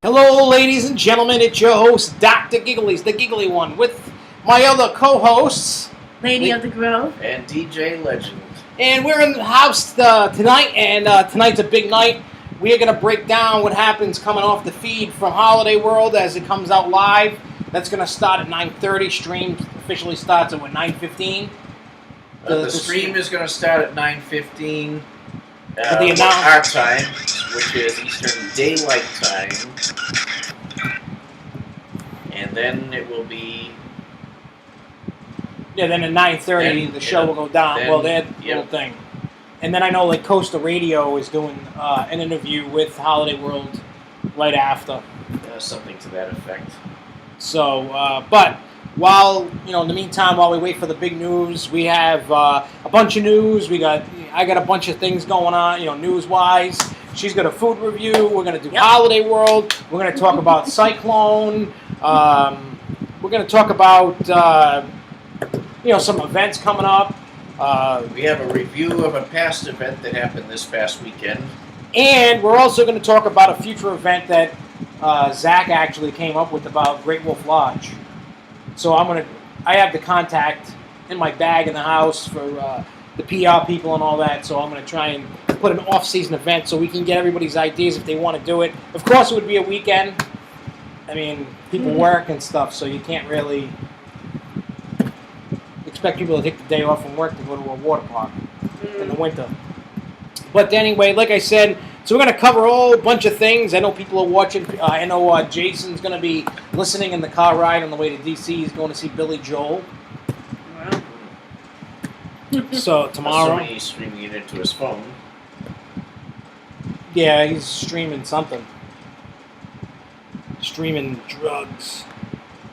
Hello, ladies and gentlemen. It's your host, Dr. Giggly's the Giggly One, with my other co-hosts, Lady of the Grove, and DJ Legend. And we're in the house tonight, and tonight's a big night. We are going to break down what happens coming off the feed from Holiday World as it comes out live. That's going to start at 9:30. Stream officially starts at, 9:15? The stream is going to start at 9:15. Our time, which is Eastern Daylight Time. And then it will be... Yeah, then at 9:30 the show will go down. They had the little thing. And then I know like Coastal Radio is doing an interview with Holiday World right after. Something to that effect. So, but while, in the meantime, while we wait for the big news, we have a bunch of news. I got a bunch of things going on, news-wise. She's got a food review. We're going to do Holiday World. We're going to talk about Cyclone. We're going to talk about, some events coming up. We have a review of a past event that happened this past weekend. And we're also going to talk about a future event that Zach actually came up with about Great Wolf Lodge. So I have the contact in my bag in the house for the PR people and all that. So I'm going to try and put an off-season event so we can get everybody's ideas if they want to do it. Of course, it would be a weekend. I mean, people work and stuff, so you can't really expect people to take the day off from work to go to a water park in the winter. But anyway, like I said, so we're going to cover a whole bunch of things. I know people are watching. I know Jason's going to be listening in the car ride on the way to D.C. He's going to see Billy Joel. Wow. So tomorrow. Assuming he's streaming it into his phone. Yeah, he's streaming something. Streaming drugs.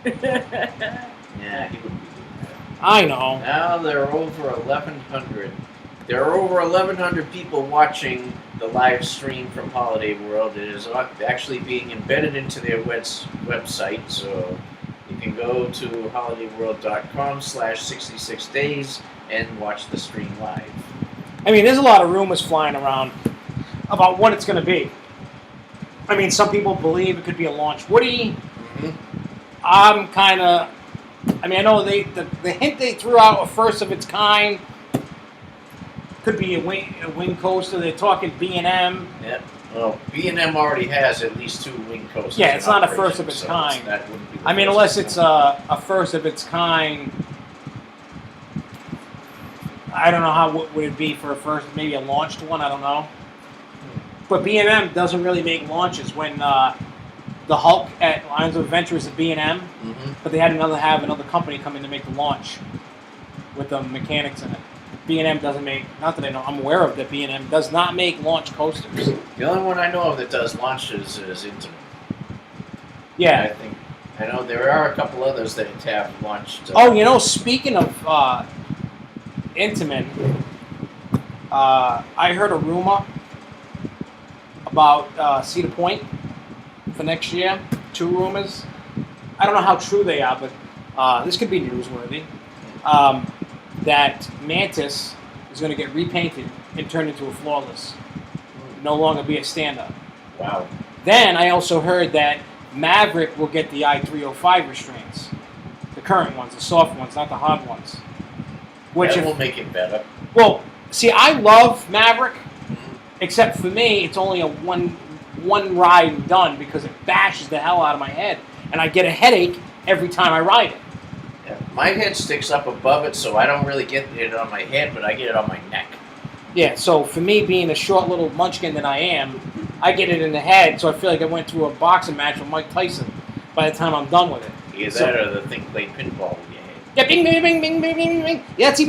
Yeah, he would be doing that. I know. Now there are over 1,100. There are over 1,100 people watching the live stream from Holiday World. It is actually being embedded into their website, so you can go to holidayworld.com/66days and watch the stream live. I mean, there's a lot of rumors flying around about what it's going to be. I mean, some people believe it could be a launch Woody. Mm-hmm. I'm kind of... I mean, I know the hint they threw out, a first of its kind, could be a wing coaster. They're talking B&M. Yeah. Well, B&M already has at least 2 wing coasters. Yeah, it's not a first of its kind. That wouldn't be unless it's a first of its kind. I don't know what would it be for a first, maybe a launched one. I don't know. But B&M doesn't really make launches. When the Hulk at Lions of Adventure is a B&M, but they had another company come in to make the launch with the mechanics in it. B&M doesn't make, not that I'm aware of that B&M does not make launch coasters. The only one I know of that does launches is Intamin. Yeah. I know there are a couple others that have launched. Speaking of Intamin, I heard a rumor about Cedar Point for next year. 2 rumors. I don't know how true they are, but this could be newsworthy. That Mantis is going to get repainted and turned into a flawless. No longer be a stand-up. Wow. Then I also heard that Maverick will get the I-305 restraints. The current ones, the soft ones, not the hard ones. Which will make it better. Well, see, I love Maverick, except for me, it's only a one ride and done because it bashes the hell out of my head. And I get a headache every time I ride it. My head sticks up above it, so I don't really get it on my head, but I get it on my neck. Yeah, so for me, being a short little munchkin that I am, I get it in the head, so I feel like I went to a boxing match with Mike Tyson by the time I'm done with it. Either that or the thing played pinball in your head. Yeah, bing, bing, bing, bing, bing, bing, bing. Yeah, that's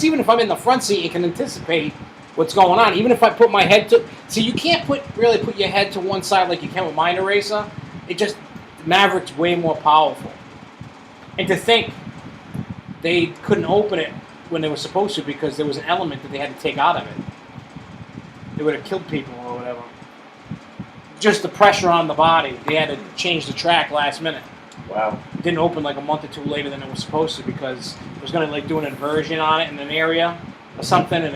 even if I'm in the front seat, it can anticipate what's going on. Even if I put my head to... See, you can't really put your head to one side like you can with Mind Eraser. Maverick's way more powerful. And to think they couldn't open it when they were supposed to because there was an element that they had to take out of it. It would have killed people or whatever. Just the pressure on the body. They had to change the track last minute. Wow. It didn't open like a month or 2 later than it was supposed to because it was going to do an inversion on it in an area or something, and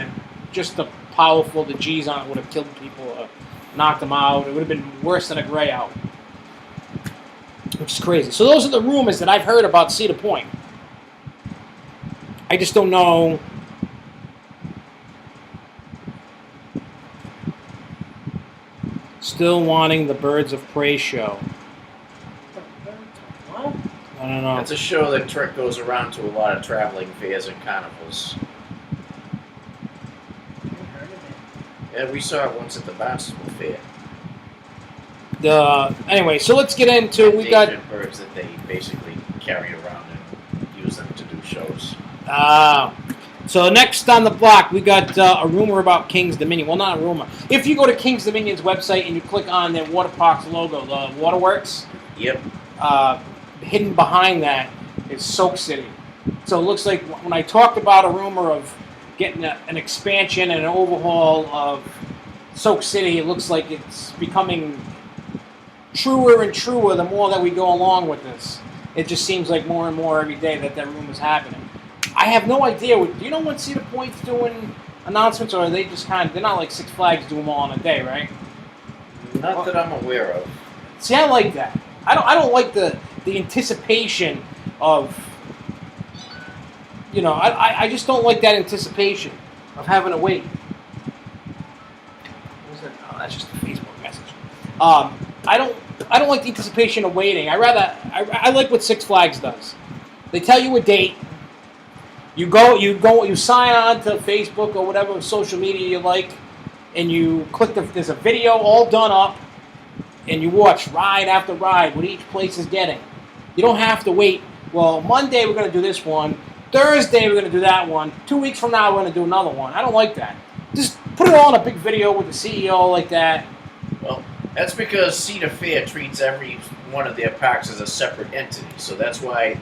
just the powerful, the G's on it would have killed people, knocked them out. It would have been worse than a gray out, which is crazy. So those are the rumors that I've heard about Cedar Point. I just don't know. Still wanting the Birds of Prey show. What? I don't know. It's a show that goes around to a lot of traveling fairs and carnivals. Never heard of it. Yeah, we saw it once at the Barnstable Fair. Anyway, so let's get into we got Endangered birds that they basically carry around and use them to do shows. So next on the block, we got a rumor about King's Dominion. Well, not a rumor. If you go to King's Dominion's website and you click on their water parks logo, the waterworks, Yep. hidden behind that is Soak City. So it looks like when I talked about a rumor of getting an expansion and an overhaul of Soak City, it looks like it's becoming truer and truer the more that we go along with this. It just seems like more and more every day that rumor is happening. I have no idea. Do you know when Cedar Point's doing announcements, or are they just they're not like Six Flags do them all in a day, right? Not that I'm aware of. See, I like that. I don't like the anticipation of, I just don't like that anticipation of having to wait. What was that? Oh, that's just a Facebook message. I don't like the anticipation of waiting. I like what Six Flags does. They tell you a date. You sign on to Facebook or whatever social media you like, and you click there's a video all done up, and you watch ride after ride what each place is getting. You don't have to wait. Well, Monday we're going to do this one. Thursday we're going to do that one. 2 weeks from now we're going to do another one. I don't like that. Just put it all in a big video with the CEO like that. Well, that's because Cedar Fair treats every one of their parks as a separate entity, so that's why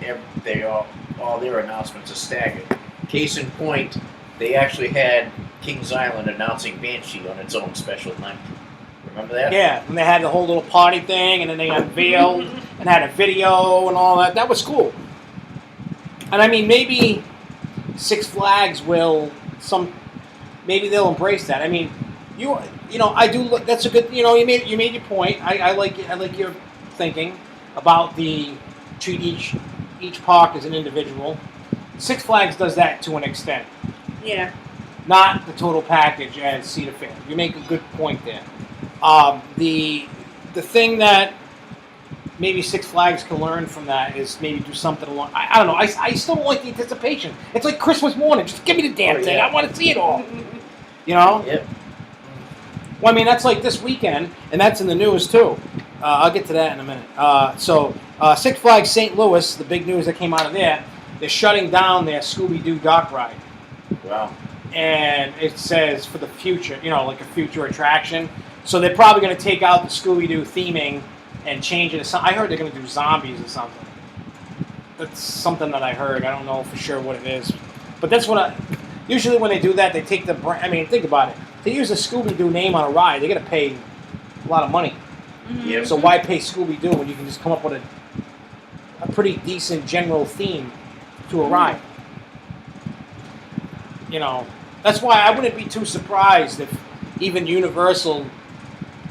all their announcements are staggered. Case in point, they actually had Kings Island announcing Banshee on its own special night. Remember that? Yeah, and they had the whole little party thing, and then they unveiled and had a video and all that. That was cool. And I mean, maybe Six Flags maybe they'll embrace that. I mean, I do look. That's a good. You made your point. I like it. I like your thinking about the treat each park as an individual. Six Flags does that to an extent. Yeah. Not the total package as Cedar Fair. You make a good point there. The thing that maybe Six Flags can learn from that is maybe do something along. I don't know. I still don't like the anticipation. It's like Christmas morning. Just give me the damn thing. I want to see it all. Yep. Well, I mean, that's like this weekend, and that's in the news too. I'll get to that in a minute. So Six Flags St. Louis, the big news that came out of there, they're shutting down their Scooby-Doo dock ride. Wow. And it says for the future, like a future attraction. So they're probably going to take out the Scooby-Doo theming and change it to something. I heard they're going to do zombies or something. That's something that I heard. I don't know for sure what it is. But that's what usually when they do that, they take the brand. I mean, think about it. To use a Scooby-Doo name on a ride, they're going to pay a lot of money. Mm-hmm. Yep. So why pay Scooby-Doo when you can just come up with a pretty decent general theme to a ride? That's why I wouldn't be too surprised if even Universal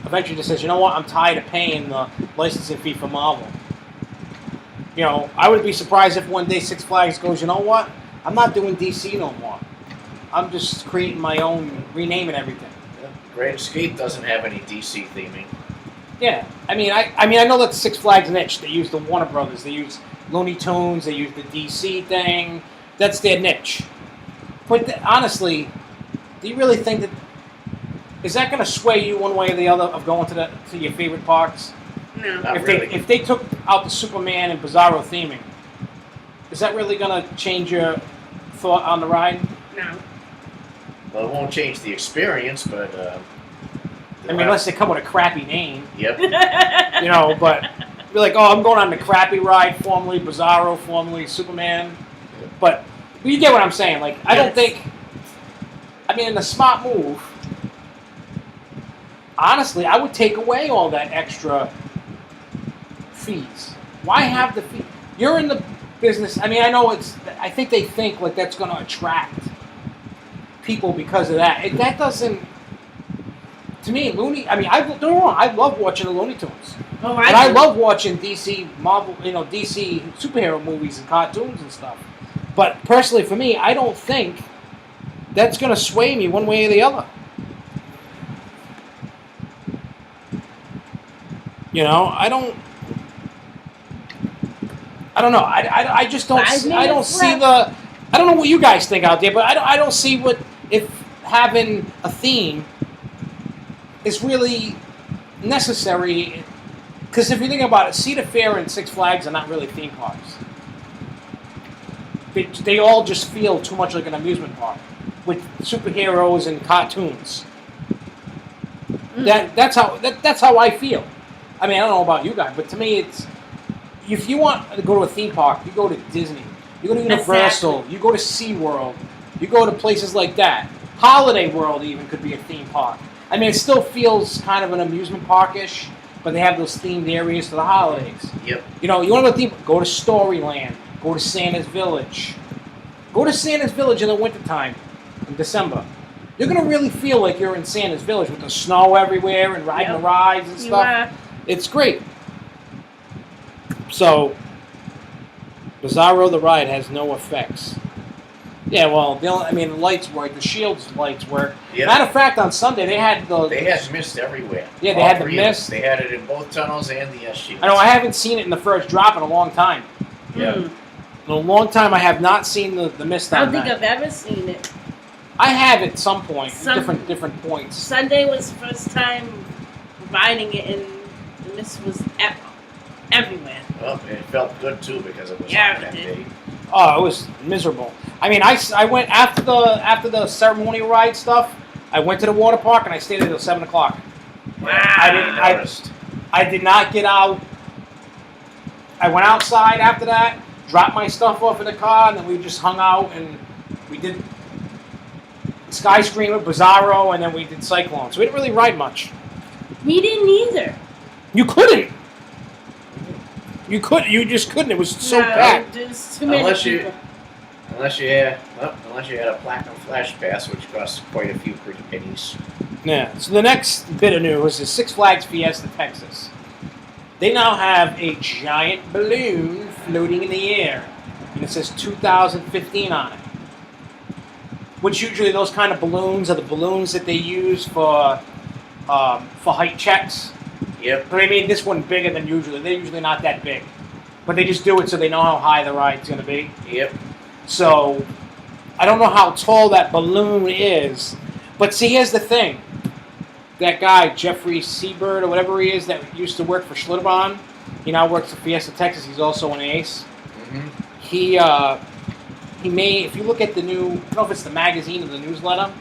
eventually just says, you know what, I'm tired of paying the licensing fee for Marvel. I would be surprised if one day Six Flags goes, you know what, I'm not doing DC no more. I'm just creating my own, renaming everything. Great Escape doesn't have any DC theming. Yeah, I mean, I know that's Six Flags niche. They use the Warner Brothers. They use Looney Tunes. They use the DC thing. That's their niche. But honestly, do you really think is that going to sway you one way or the other of going to your favorite parks? No. Not If really. they took out the Superman and Bizarro theming, is that really going to change your thought on the ride? No. Well, it won't change the experience, but... Unless they come with a crappy name. Yep. But you're like, oh, I'm going on the crappy ride, formerly Bizarro, formerly Superman. But you get what I'm saying. Like, I don't think... in a smart move, honestly, I would take away all that extra fees. Why have the fee? You're in the business. I think they think like that's going to attract people because of that. That doesn't. To me, Looney. I mean, don't get me wrong. I love watching the Looney Tunes, Oh, and I love watching DC Marvel, DC superhero movies and cartoons and stuff. But personally, for me, I don't think that's going to sway me one way or the other. I don't know. I just don't. I don't see the. I don't know what you guys think out there, but I don't see what if having a theme is really necessary. Because if you think about it, Cedar Fair and Six Flags are not really theme parks. They all just feel too much like an amusement park with superheroes and cartoons. That's how I feel. I mean, I don't know about you guys, but to me, it's if you want to go to a theme park, you go to Disney, you go to Universal, Exactly. you go to SeaWorld, you go to places like that. Holiday World even could be a theme park. I mean, it still feels kind of an amusement park-ish, but they have those themed areas for the holidays. Yep. You want to go to theme? Go to Storyland. Go to Santa's Village. Go to Santa's Village in the wintertime, in December. You're going to really feel like you're in Santa's Village with the snow everywhere and riding the rides and stuff. It's great. So, Bizarro the ride has no effects. Yeah, well, the lights work. The shield's lights work. Yep. Matter of fact, on Sunday they had mist everywhere. Yeah, they had the mist. They had it in both tunnels and the S shields. I know I haven't seen it in the first drop in a long time. Yeah. In a long time, I have not seen the mist I on don't think that. I've ever seen it. I have at some point, different points. Sunday was the first time riding it, and the mist was everywhere. Well, it felt good too because it was Yeah, on that it did. day. Oh, it was miserable. I mean, I went after the ceremonial ride stuff. I went to the water park and I stayed there till 7 o'clock. Wow. I did not get out. I went outside after that, dropped my stuff off in the car, and then we just hung out and we did Sky Screamer, Bizarro, and then we did Cyclone. So we didn't really ride much. We didn't either. You couldn't. You just couldn't. It was so No, packed. There's too many people. Unless you had a Platinum Flash Pass, which costs quite a few pretty pennies. Yeah. So the next bit of news is Six Flags Fiesta Texas. They now have a giant balloon floating in the air, and it says 2015 on it. Which usually those kind of balloons are the balloons that they use for height checks. Yep. But they made this one bigger than usually. They're usually not that big, but they just do it so they know how high the ride's going to be. Yep. So I don't know how tall that balloon is, but see, here's the thing. That guy, Jeffrey Seabird, or whatever he is, that used to work for Schlitterbahn, he now works for Fiesta Texas. He's also an ace. Mm-hmm. He may, if you look at the new, I don't know if it's the magazine or the newsletter,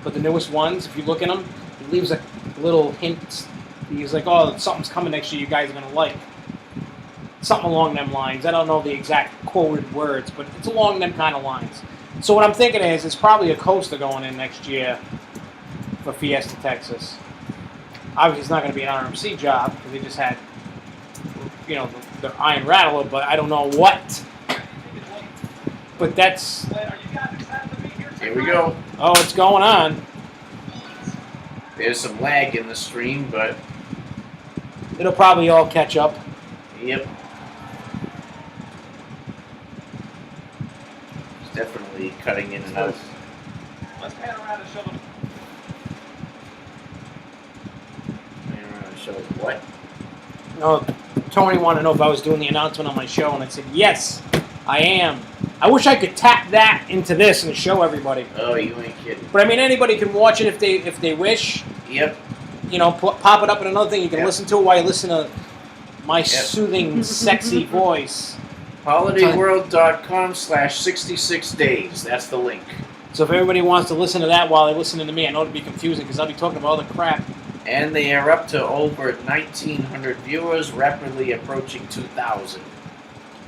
but the newest ones, if you look at them, he leaves a little hint. He's like, oh, something's coming next year you guys are going to like. Something along them lines. I don't know the exact quoted words, but it's along them kind of lines. So what I'm thinking is it's probably a coaster going in next year for Fiesta Texas. Obviously, it's not going to be an RMC job because they just had, the Iron Rattler, but I don't know what. But that's... Here we go. Oh, it's going on. There's some lag in the stream, but It'll probably all catch up. yep. It's definitely cutting in and out. Let's pan around and show them. So what? No, Tony wanted to know if I was doing the announcement on my show, and I said, yes, I am. I wish I could tap that into this and show everybody. Oh, you ain't kidding. But I mean, anybody can watch it if they wish. Yep. Pop it up in another thing. You can Yep. listen to it while you listen to my soothing, sexy voice. HolidayWorld.com/66 days. That's the link. So if everybody wants to listen to that while they're listening to me, I know it'd be confusing because I'll be talking about all the crap. And they are up to over 1,900 viewers, rapidly approaching 2,000.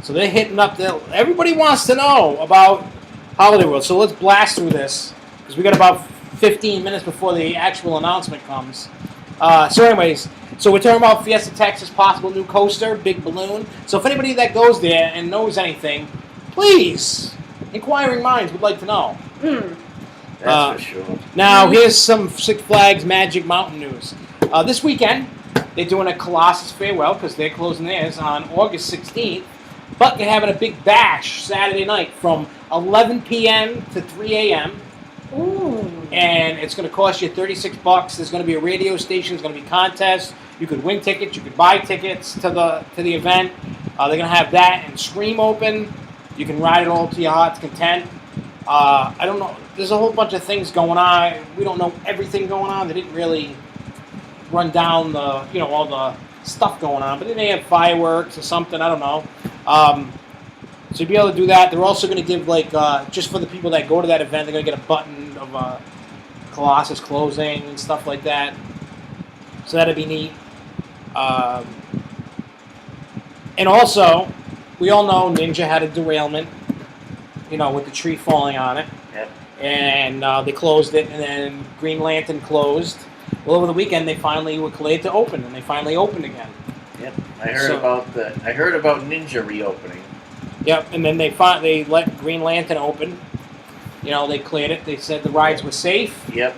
So they're hitting up. Everybody wants to know about Holiday World. So let's blast through this because we got about 15 minutes before the actual announcement comes. So anyways, so we're talking about Fiesta Texas, possible new coaster, big balloon. So if anybody that goes there and knows anything, please, inquiring minds would like to know. That's for sure. Now, here's some Six Flags Magic Mountain news. This weekend, they're doing a Colossus farewell because they're closing theirs on August 16th. But they're having a big bash Saturday night from 11 p.m. to 3 a.m. Ooh. And it's going to cost you $36. There's going to be a radio station. There's going to be contests. You could win tickets. You could buy tickets to the event. They're going to have that and Scream open. You can ride it all to your heart's content. I don't know. There's a whole bunch of things going on. We don't know everything going on. They didn't really run down all the stuff going on, but they may have fireworks or something. I don't know. So you'll be able to do that. They're also going to give just for the people that go to that event, they're going to get a button of Colossus closing and stuff like that. So that'd be neat. And also, we all know Ninja had a derailment, with the tree falling on it. Yep. And they closed it, and then Green Lantern closed. Well, over the weekend, they finally were cleared to open, and they finally opened again. Yep. I heard about Ninja reopening. Yep, and then they let Green Lantern open. They cleared it. They said the rides were safe. Yep.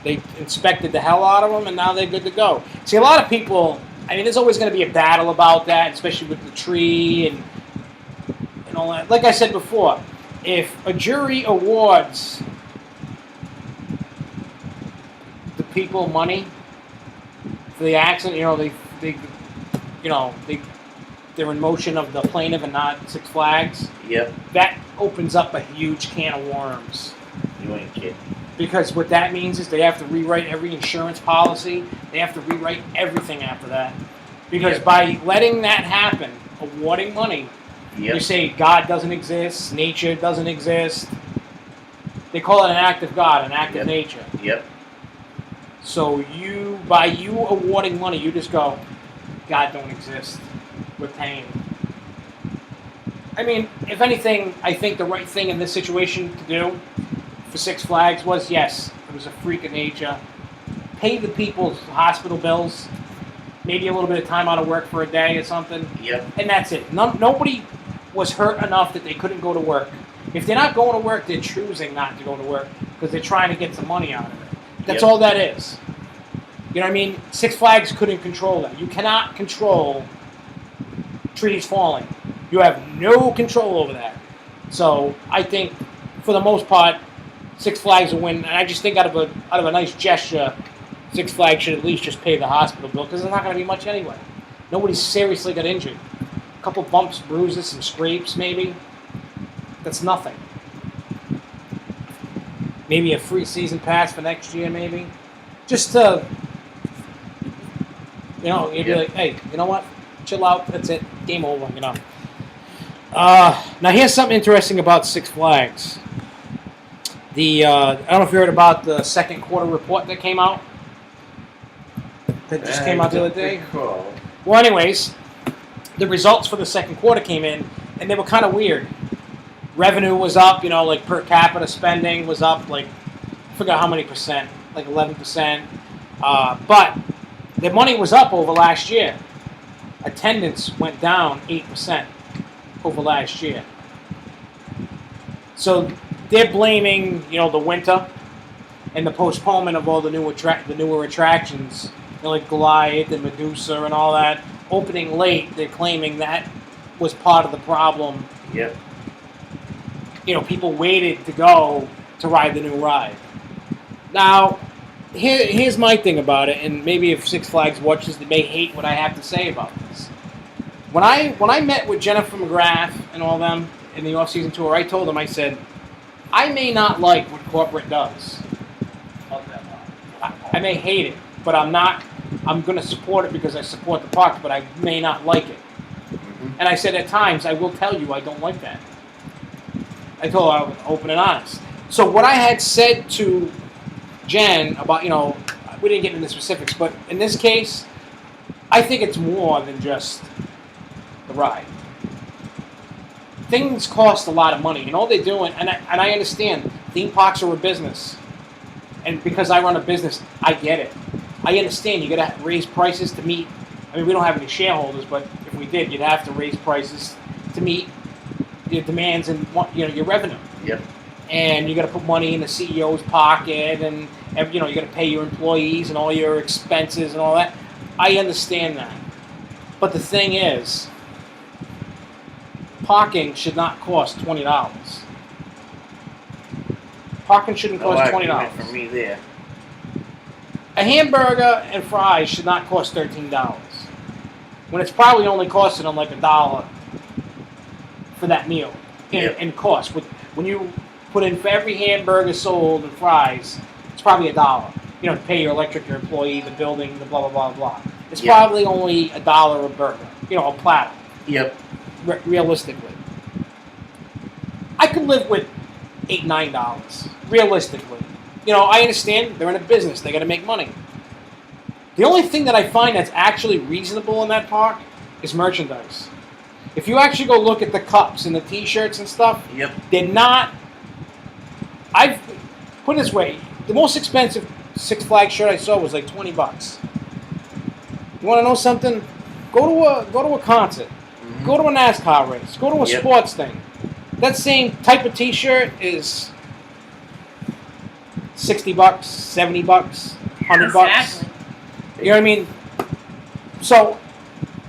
They inspected the hell out of them, and now they're good to go. See, a lot of people, there's always going to be a battle about that, especially with the tree and all that. Like I said before, if a jury awards the people money for the accident, they're in motion of the plaintiff and not Six Flags. Yep. That opens up a huge can of worms. You ain't kidding. Because what that means is they have to rewrite every insurance policy. They have to rewrite everything after that. Because by letting that happen, awarding money, you say God doesn't exist, nature doesn't exist. They call it an act of God, an act of nature. Yep. So by you awarding money, you just go, God don't exist. We're paying. If anything, I think the right thing in this situation to do for Six Flags was, yes, it was a freak of nature. Pay the people's hospital bills, maybe a little bit of time out of work for a day or something. Yep. And that's it. Nobody was hurt enough that they couldn't go to work. If they're not going to work, they're choosing not to go to work because they're trying to get some money out of it. That's all that is. You know what I mean? Six Flags couldn't control that. You cannot control trees falling. You have no control over that. So I think, for the most part, Six Flags will win. And I just think out of a nice gesture, Six Flags should at least just pay the hospital bill because there's not going to be much anyway. Nobody seriously got injured. A couple bumps, bruises, some scrapes, maybe. That's nothing. Maybe a free season pass for next year, maybe. Just to, you'd be like, hey, you know what? Chill out. That's it. Game over, Now, here's something interesting about Six Flags. I don't know if you heard about the second quarter report that came out. That just came out the other day. Cool. Well, anyways, the results for the second quarter came in, and they were kind of weird. Revenue was up, per capita spending was up, I forgot how many percent, 11%. But the money was up over last year. Attendance went down 8% over last year. So they're blaming, the winter and the postponement of all the newer attractions, like Goliath and Medusa and all that, opening late. They're claiming that was part of the problem. Yep. People waited to go to ride the new ride. Now, here's my thing about it, and maybe if Six Flags watches, they may hate what I have to say about this. When I met with Jennifer McGrath and all them in the off-season tour, I told them, I said, I may not like what corporate does. I may hate it, but I'm going to support it because I support the product, but I may not like it. Mm-hmm. And I said, at times, I will tell you I don't like that. I told her I was open and honest. So what I had said to Jen about, we didn't get into the specifics, but in this case, I think it's more than just the ride. Things cost a lot of money, and all they're doing, and I understand, theme parks are a business. And because I run a business, I get it. I understand you got to raise prices to meet, we don't have any shareholders, but if we did, you'd have to raise prices to meet your demands and your revenue. Yep. and you got to put money in the CEO's pocket, and you got to pay your employees and all your expenses and all that. I understand that, but the thing is, parking should not cost $20. Parking shouldn't cost $20. For me there. A hamburger and fries should not cost $13, when it's probably only costing them like $1 for that meal in cost. When you put in for every hamburger sold and fries, it's probably $1. To pay your electric, your employee, the building, the blah blah blah blah. It's probably only $1 a burger. A platter. Yep. Realistically, I could live with $8-9. Realistically, I understand they're in a business; they got to make money. The only thing that I find that's actually reasonable in that park is merchandise. If you actually go look at the cups and the T-shirts and stuff, they're not. I've put it this way: the most expensive Six Flags shirt I saw was like $20. You want to know something? Go to a concert. Mm-hmm. Go to a NASCAR race. Go to a sports thing. That same type of T-shirt is $60, $70, $100. Exactly. You know what I mean? So,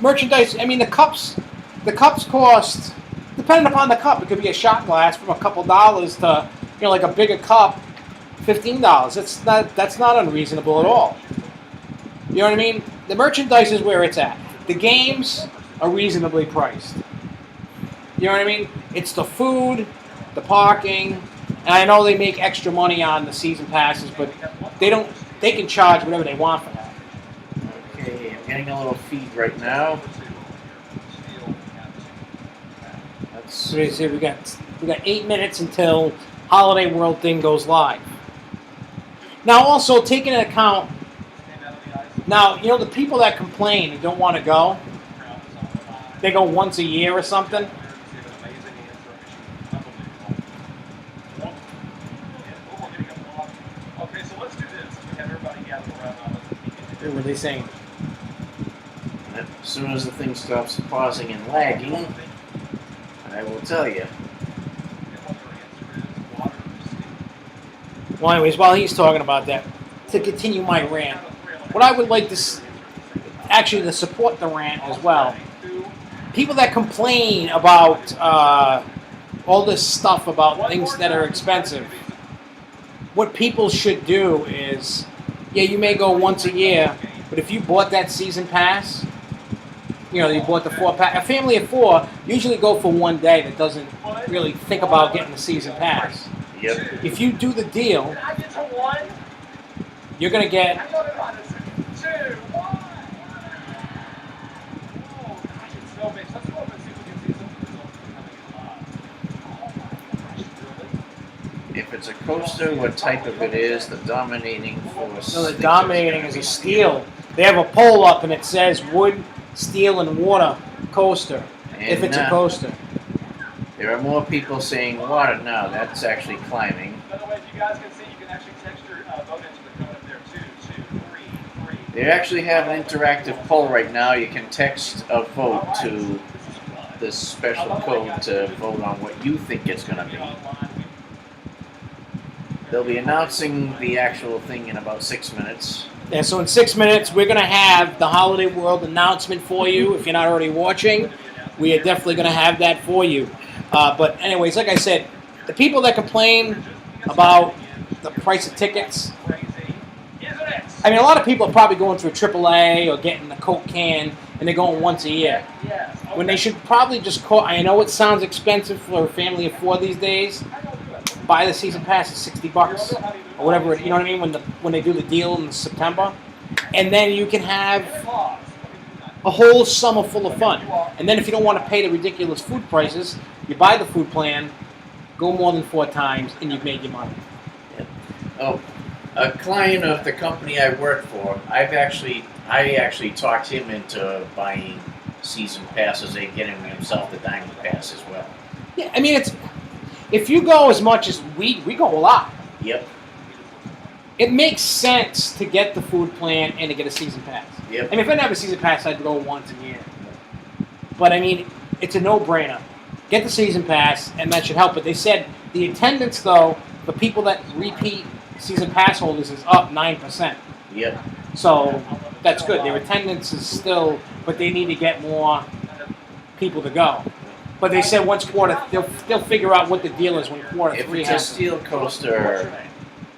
merchandise. I mean, the cups cost, depending upon the cup, it could be a shot glass from a couple dollars to like a bigger cup, $15. That's not unreasonable at all. You know what I mean? The merchandise is where it's at. The games are reasonably priced. You know what I mean? It's the food, the parking, and I know they make extra money on the season passes, but they can charge whatever they want for that. Okay, I'm getting a little feed right now. So we got 8 minutes until Holiday World thing goes live. Now, also taking into account, the people that complain and don't want to go, they go once a year or something. What were they saying? As soon as the thing stops pausing and lagging, I will tell you. Well, anyways, while he's talking about that, to continue my rant, what I would like to to support the rant as well, people that complain about all this stuff about things that are expensive, what people should do is, you may go once a year, but if you bought that season pass, you bought the 4-pack. A family of 4 usually go for one day that doesn't really think about getting the season pass. Yep. If you do the deal, you're going to get... If it's a coaster, what type of it is, the dominating force... No, the dominating is a steel. They have a pole up and it says wood, steel, and water coaster, if it's a coaster. There are more people saying water now. That's actually climbing. By the way, if you guys can see, you can actually text your vote into the code up there, 223. They actually have an interactive poll right now. You can text a vote to this special code to vote on what you think it's going to be. They'll be announcing the actual thing in about 6 minutes. Yeah, so in 6 minutes, we're going to have the Holiday World announcement for you. If you're not already watching, we are definitely going to have that for you. But anyways, like I said, the people that complain about the price of tickets, I mean, a lot of people are probably going through AAA or getting the Coke can, and they're going once a year. When they should probably just call. I know it sounds expensive for a family of 4 these days. Buy the season pass at $60 or whatever. You know what I mean? When they do the deal in September, and then you can have a whole summer full of fun. And then if you don't want to pay the ridiculous food prices, you buy the food plan, go more than 4 times, and you've made your money. Yep. Oh, a client of the company I work for, I actually talked him into buying season passes and getting himself the diamond pass as well. Yeah, I mean, if you go as much as we go a lot. Yep. It makes sense to get the food plan and to get a season pass. Yep. I mean, if I didn't have a season pass, I'd go once a year. But I mean, it's a no-brainer. Get the season pass, and that should help. But they said The attendance, though, for people that repeat season pass holders is up 9%. Yep. So that's good. Their attendance is still, but they need to get more people to go. But they said once quarter, they'll figure out what the deal is when quarter If three it's a happens. steel coaster,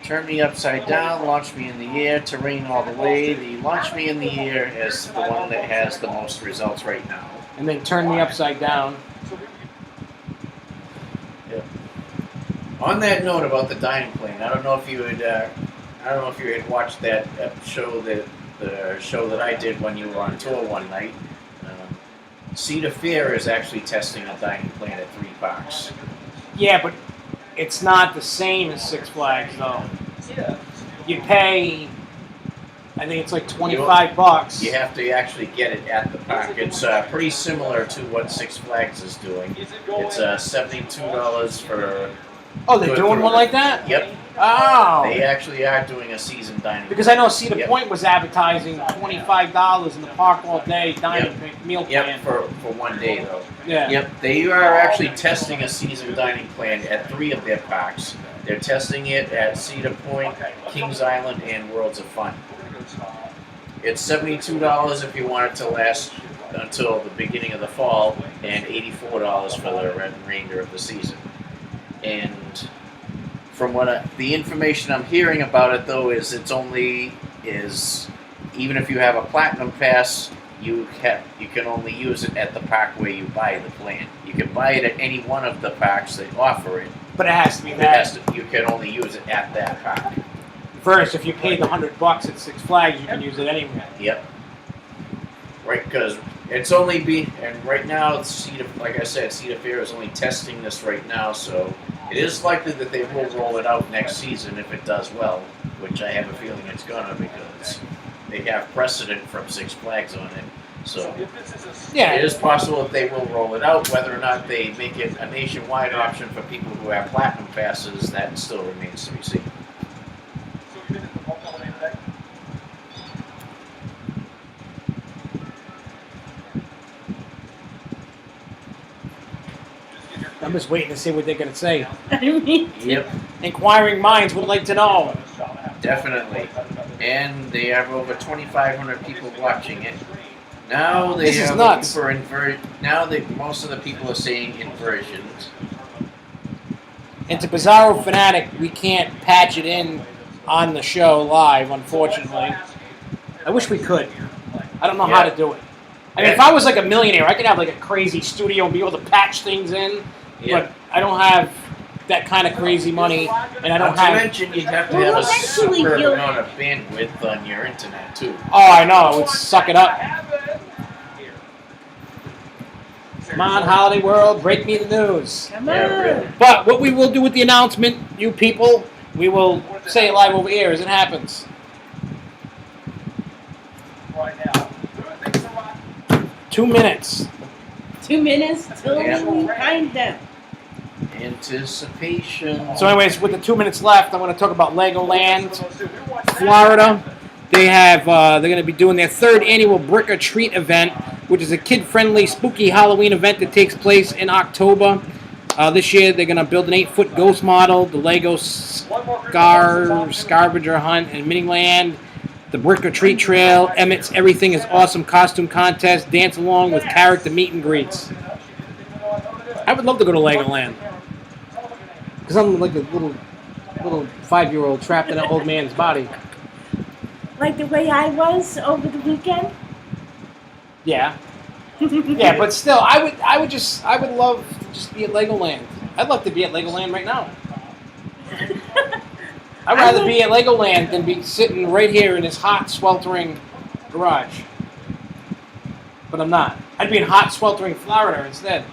turn me upside down, launch me in the air, terrain all the way. The launch me in the air is the one that has the most results right now. And then turn me upside down. On that note about the dining plane, I don't know if you had watched that show the show that I did when you were on tour one night. Cedar Fair is actually testing a dining plane at 3 parks. Yeah, but it's not the same as Six Flags, though. You pay, I think it's like $25. You have to actually get it at the park. It's pretty similar to what Six Flags is doing. It's $72 for. Oh, they're doing one like that? Yep. Oh. They actually are doing a season dining. Because I know Cedar Yep. Point was advertising $25 in the park all day dining meal plan. Yep, for 1 day though. Yeah. Yep, they are actually testing a season dining plan at 3 of their parks. They're testing it at Cedar Point, Kings Island, and Worlds of Fun. It's $72 if you want it to last until the beginning of the fall, and $84 for the remainder of the season. And from the information I'm hearing about it, though, is even if you have a platinum pass, you can only use it at the park where you buy the plan. You can buy it at any one of the parks that offer it. But it has to be that. You can only use it at that park. First, if you paid the $100 at Six Flags, you can use it anywhere. Yep. Right, because it's only and right now, like I said, Cedar Fair is only testing this right now, so it is likely that they will roll it out next season if it does well, which I have a feeling it's gonna, because they have precedent from Six Flags on it. So Yeah. it is possible that they will roll it out. Whether or not they make it a nationwide option for people who have platinum passes, that still remains to be seen. So you visit the hotel today? I'm just waiting to see what they're going to say. I mean, Yep, Inquiring minds would like to know. definitely. And they have over 2,500 people watching it. Now they This is are nuts. looking for most of the people are saying inversions. And to Bizarro Fanatic, we can't patch it in on the show live, unfortunately. I wish we could. I don't know how to do it. I mean, if I was like a millionaire, I could have like a crazy studio and be able to patch things in. Yeah. But I don't have that kind of crazy money, and I don't Not to have. mention, you'd have to Well, have a eventually superb you'll- amount of bandwidth on your internet too. Oh, I know. It would suck it up. Come on, Holiday World, break me the news. come Yeah, on. really. But what we will do with the announcement, you people, we will say it live over here as it happens. Right now. 2 minutes. 2 minutes till Yeah. we find them. Anticipation. So, anyways, with the 2 minutes left, I'm going to talk about Legoland, Florida. They have they're going to be doing their 3rd annual Brick or Treat event, which is a kid-friendly, spooky Halloween event that takes place in October. This year, they're going to build an 8-foot ghost model, the Lego Scavenger Hunt and Miniland, the Brick or Treat Trail, Emmett's Everything is Awesome costume contest, dance along with character meet and greets. I would love to go to Legoland. Because I'm like a little 5-year-old trapped in an old man's body. Like the way I was over the weekend. Yeah. Yeah, but still, I would love to just be at Legoland. I'd love to be at Legoland right now. I'd rather be at Legoland than be sitting right here in this hot, sweltering garage. But I'm not. I'd be in hot, sweltering Florida instead.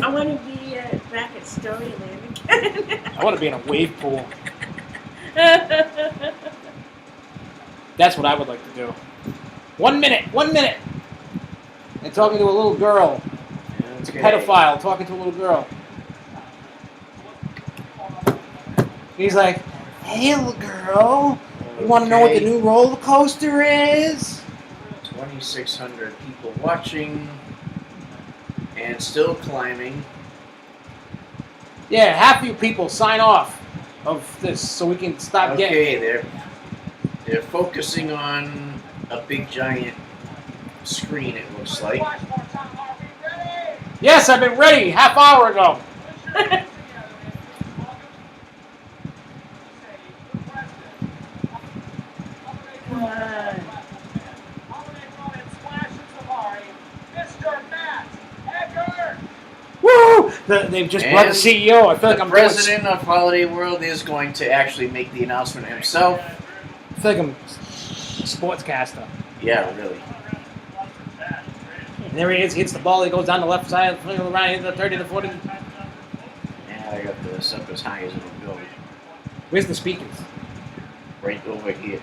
I want to be back at Storyland again. I want to be in a wave pool. That's what I would like to do. 1 minute. And talking to a little girl. It's a pedophile talking to a little girl. He's like, "Hey, little girl, you want to know what the new roller coaster is?" 2,600 people watching and still climbing. Yeah, half of you people sign off of this so we can stop Okay, getting. they're focusing on a big giant screen. It looks like. Yes, I've been ready half hour ago. Come on. Woo! They've just brought the And CEO. I feel like the I'm president of Holiday World is going to actually make the announcement himself. I feel like I'm a sportscaster. Yeah, really. And there he is. He hits the ball. He goes down the left side, the right, hits the 30 to 40. Yeah, I got this up as high as it'll go. Where's the speakers? Right over here.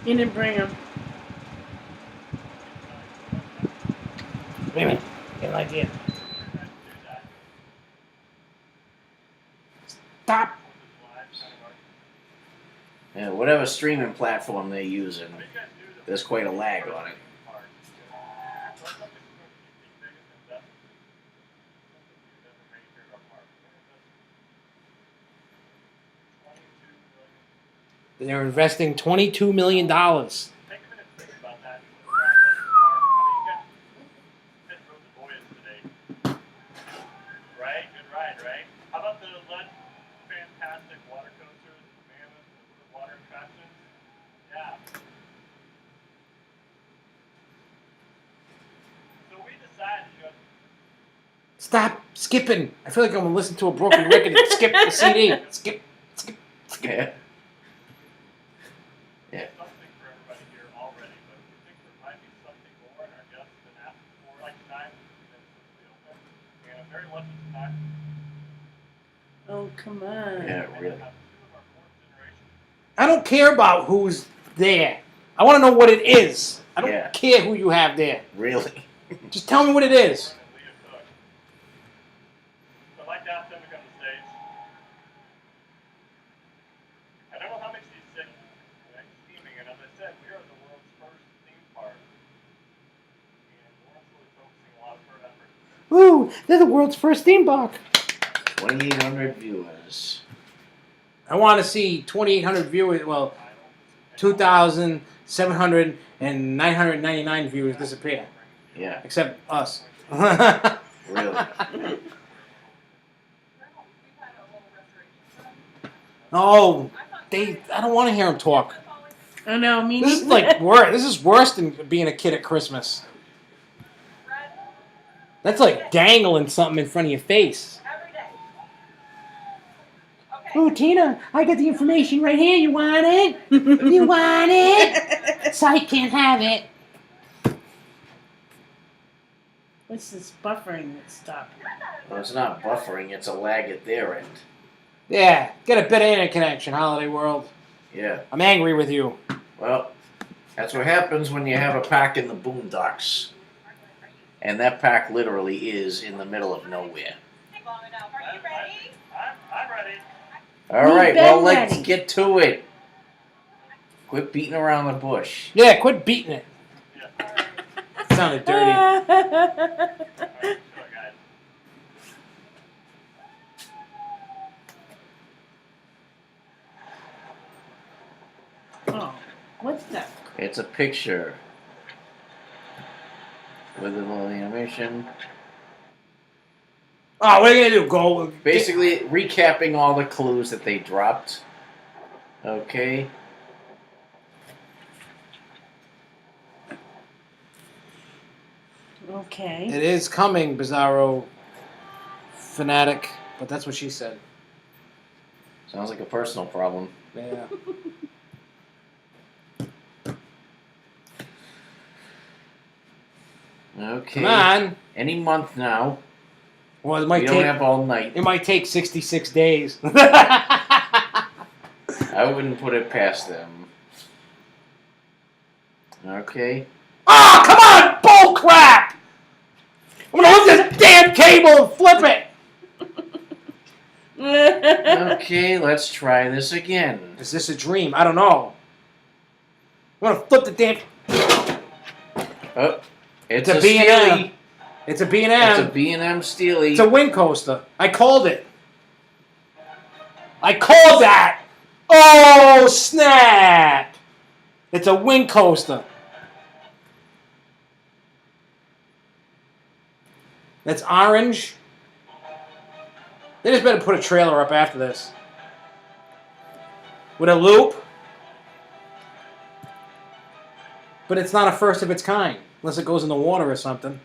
You didn't bring him. Wait a minute. Get an idea. Stop. Yeah, whatever streaming platform they're using, there's quite a lag on it. They're investing $22 million. Take a minute to think about that. How many rode the Voyage today? Right? Good ride, right? How about the fantastic water coasters, the mammoth, the water attractions? Yeah. So we decided to go. Stop skipping. I feel like I'm going to listen to a broken record and skip the CD. Skip. Yeah. Something for everybody here already, but we think there might be something more, and our guests have been asking for like tonight, and it's open. And I'm very lucky tonight. Oh, come on. Yeah, really. I don't care about who's there. I want to know what it is. I don't Yeah. care who you have there. Really? Just tell me what it is. So I'd like to ask them to come to stage. I don't know how makes these sick, steaming, and as I said, we are the world's first theme park. And Lauren's really focusing a lot of her efforts. Ooh, they're the world's first theme park. 2,800 viewers. I want to see 2,800 viewers. Well, 2,700 and 999 viewers disappear. Yeah, Except us. really. Oh, I don't want to hear them talk. I know, me This is neither. like worse. This is worse than being a kid at Christmas. That's like dangling something in front of your face. Oh, Tina, I got the information right here. You want it? You want it? Psych can't have it. What's this buffering that stopped? Well, it's not buffering, it's a lag at their end. Yeah, get a better internet connection, Holiday World. Yeah. I'm angry with you. Well, that's what happens when you have a park in the boondocks. And that park literally is in the middle of nowhere. Are you ready? I'm ready. All right, been well, let's ready. get to it. Quit beating around the bush. Yeah, quit beating it. Yeah. Sounded dirty. Alright, go, guys. Oh, what's that? It's a picture with a little animation. Oh, what are you gonna do? Go? Basically, recapping all the clues that they dropped. Okay. Okay. It is coming, Bizarro fanatic, but that's what she said. Sounds like a personal problem. Yeah. Okay. Come on. Any month now. Well, it We might don't take. have all night. It might take 66 days. I wouldn't put it past them. Okay. Oh, come on! Bull crap! I'm gonna hook this damn cable and flip it! Okay, let's try this again. Is this a dream? I don't know. I'm gonna flip the damn. Oh, it's It's a a B&M. Steely. It's a B&M. It's a B&M Steely. It's a wing coaster. I called it. I called that. Oh, snap. It's a wing coaster. That's orange. They just better put a trailer up after this. With a loop. But it's not a first of its kind. Unless it goes in the water or something.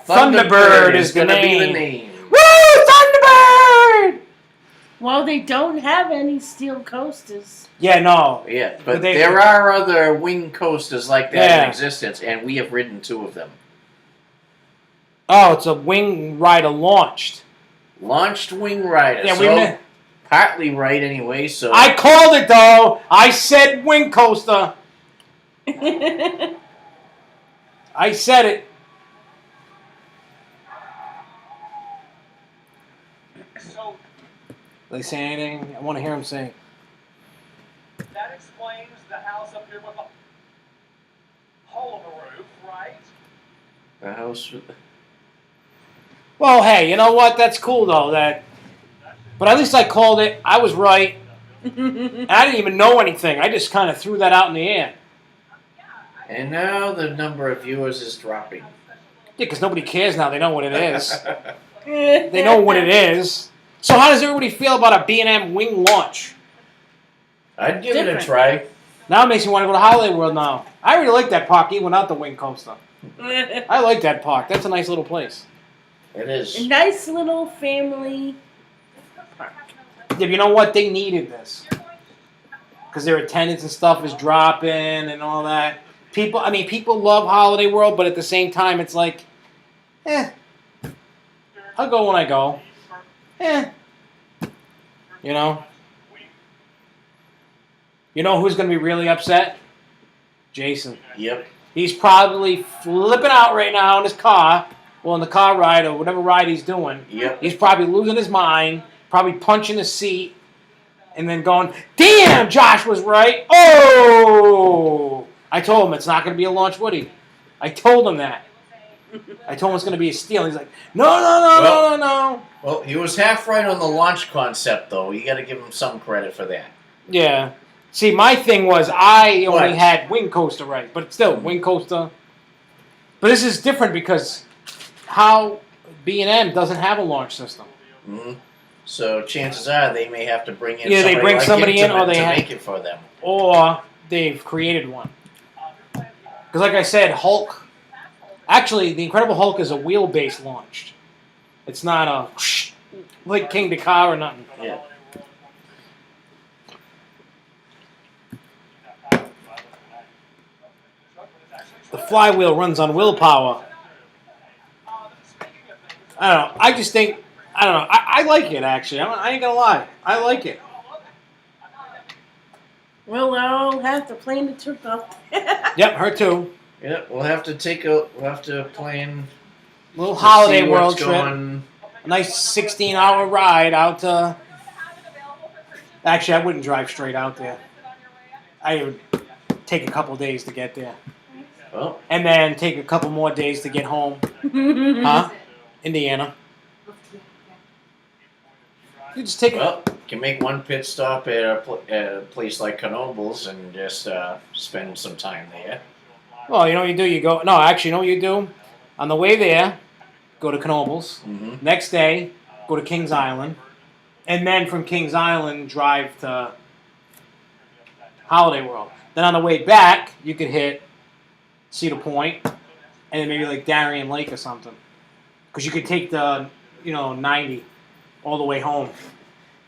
Thunderbird is the gonna be the name. name. Woo! Thunderbird! Well, they don't have any steel coasters. Yeah, no. Yeah, but they- there are other wing coasters like that Yeah. in existence, and we have ridden 2 of them. Oh, it's a wing rider launched. Launched wing rider. Yeah, so we met. partly right anyway. So I called it though. I said wing coaster. I said it. So Oh, They say anything? I want to hear them say. that explains the house up here with a hole in the roof, right? the house. With Well, hey, you know what? That's cool though. But at least I called it. I was right. And I didn't even know anything. I just kind of threw that out in the air. And now the number of viewers is dropping. Yeah, because nobody cares now. They know what it is. They know what it is. So how does everybody feel about a B&M wing launch? I'd give it a Different. try. Now it makes me want to go to Holiday World now. I really like that park even without the wing coaster. I like that park. That's a nice little place. It is. A nice little family park. Yeah, but you know what? They needed this. Because their attendance and stuff is dropping and all that. People love Holiday World, but at the same time, it's like, I'll go when I go. You know? You know who's going to be really upset? Jason. Yep. He's probably flipping out right now in his car. Well, in the car ride or whatever ride he's doing. Yep. He's probably losing his mind, probably punching his seat, and then going, damn, Josh was right. Oh! I told him it's not going to be a launch Woody. I told him that. I told him it's going to be a steal. He's like, no. Well, he was half right on the launch concept, though. You got to give him some credit for that. Yeah. See, my thing was I only What? had wing coaster right, but still, wing coaster. But this is different because how B&M doesn't have a launch system. Mm-hmm. So chances are they may have to bring in Either they somebody bring like somebody him in or they to have- make it for them. Or they've created one. Because like I said, Hulk... Actually, the Incredible Hulk is a wheel-based launched. It's not a... like King Dakar or nothing. Yeah. The flywheel runs on willpower. I don't know. I just think... I don't know. I like it, actually. I ain't gonna lie. I like it. Well, I'll have to plan the trip up. Yep, her too. Yeah, we'll have to plan Little to holiday see world what's trip. going. A nice 16-hour ride out to... Actually, I wouldn't drive straight out there. I would take a couple days to get there. Well, And then take a couple more days to get home. Huh? Indiana. You just take well, can make one pit stop at a place like Knoebels and just spend some time there. Well, you know what you do? You go... No, actually, you know what you do? On the way there, go to Knoebels. Mm-hmm. Next day, go to Kings Island. And then from Kings Island, drive to Holiday World. Then on the way back, you could hit Cedar Point, and then maybe like Darien Lake or something. Because you could take the, 90 all the way home.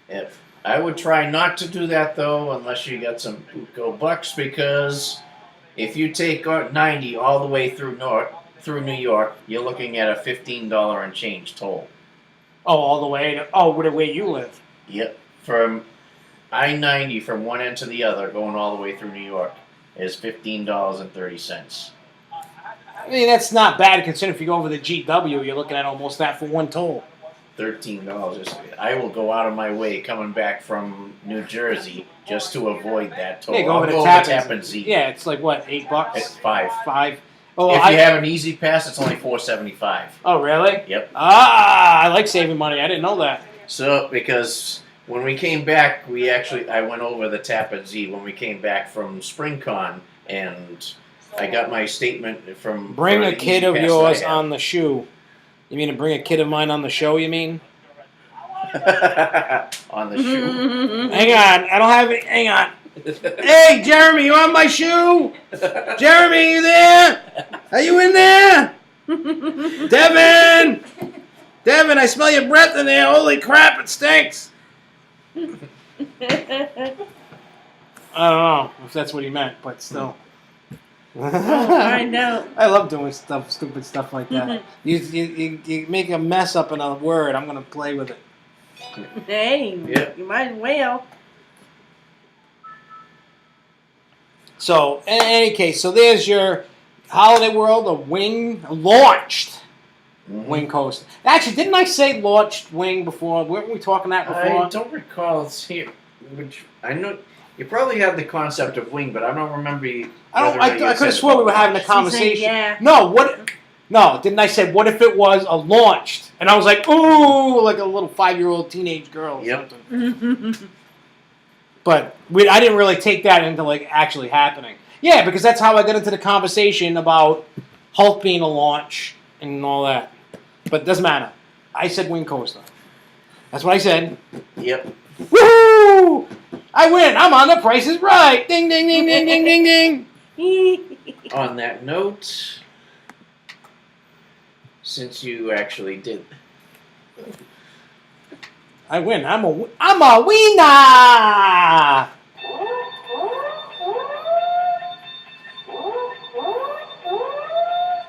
If I would try not to do that though, unless you got some go bucks, because if you take 90 all the way through New York, you're looking at a $15 and change toll. Oh, all the way to... Oh, where you live. Yep, from I-90 from one end to the other, going all the way through New York, is $15.30. I mean, that's not bad considering if you go over the GW, you're looking at almost that for one toll. $13. I will go out of my way coming back from New Jersey just to avoid that toll. Yeah, go I'll over to go Tappan Tappan Zee. Yeah, it's like, what, $8? It's $5. $5. Oh, If you have an easy pass, it's only $4.75. Oh, really? Yep. I like saving money. I didn't know that. So because when we came back, I went over the Tappan Zee when we came back from SpringCon, and I got my statement from. Bring for a the kid Easy of Pass that yours I have. on the shoe. You mean to bring a kid of mine on the show, you mean? On the shoe. Hang on. I don't have it. Hang on. Hey, Jeremy, you on my shoe? Jeremy, you there? Are you in there? Devin! Devin, I smell your breath in there. Holy crap, it stinks. I don't know if that's what he meant, but still. I know. I love doing stupid stuff like that. You make a mess up in a word, I'm going to play with it. Hey, Yep. you might as well. So, in any case, so there's your Holiday World of Wing launched. Wing Coast. Actually, didn't I say launched wing before? Weren't we talking that before? I don't recall here. Which I know you probably had the concept of wing, but I don't remember. I could have sworn we were having a conversation. yeah. No, what? No, didn't I say what if it was a launched? And I was like, ooh, like a little 5-year-old teenage girl. Or Yep. something. But I didn't really take that into like actually happening. Yeah, because that's how I got into the conversation about Hulk being a launch and all that. But it doesn't matter. I said Wing Coaster. That's what I said. Yep. Woohoo! I win. I'm on The Price is Right. Ding, ding, ding, ding, ding, ding, ding. On that note, since you actually did, I win. I'm a winner.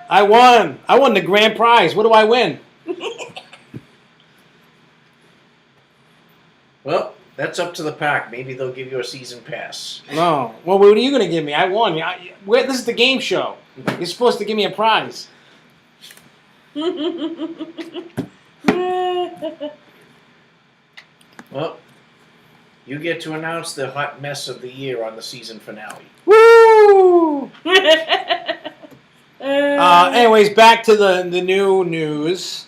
I won. I won the grand prize. What do I win? well, that's up to the park. Maybe they'll give you a season pass. No. Well, what are you going to give me? I won. This is the game show. You're supposed to give me a prize. Well, you get to announce the hot mess of the year on the season finale. Woo! Anyways, back to the new news.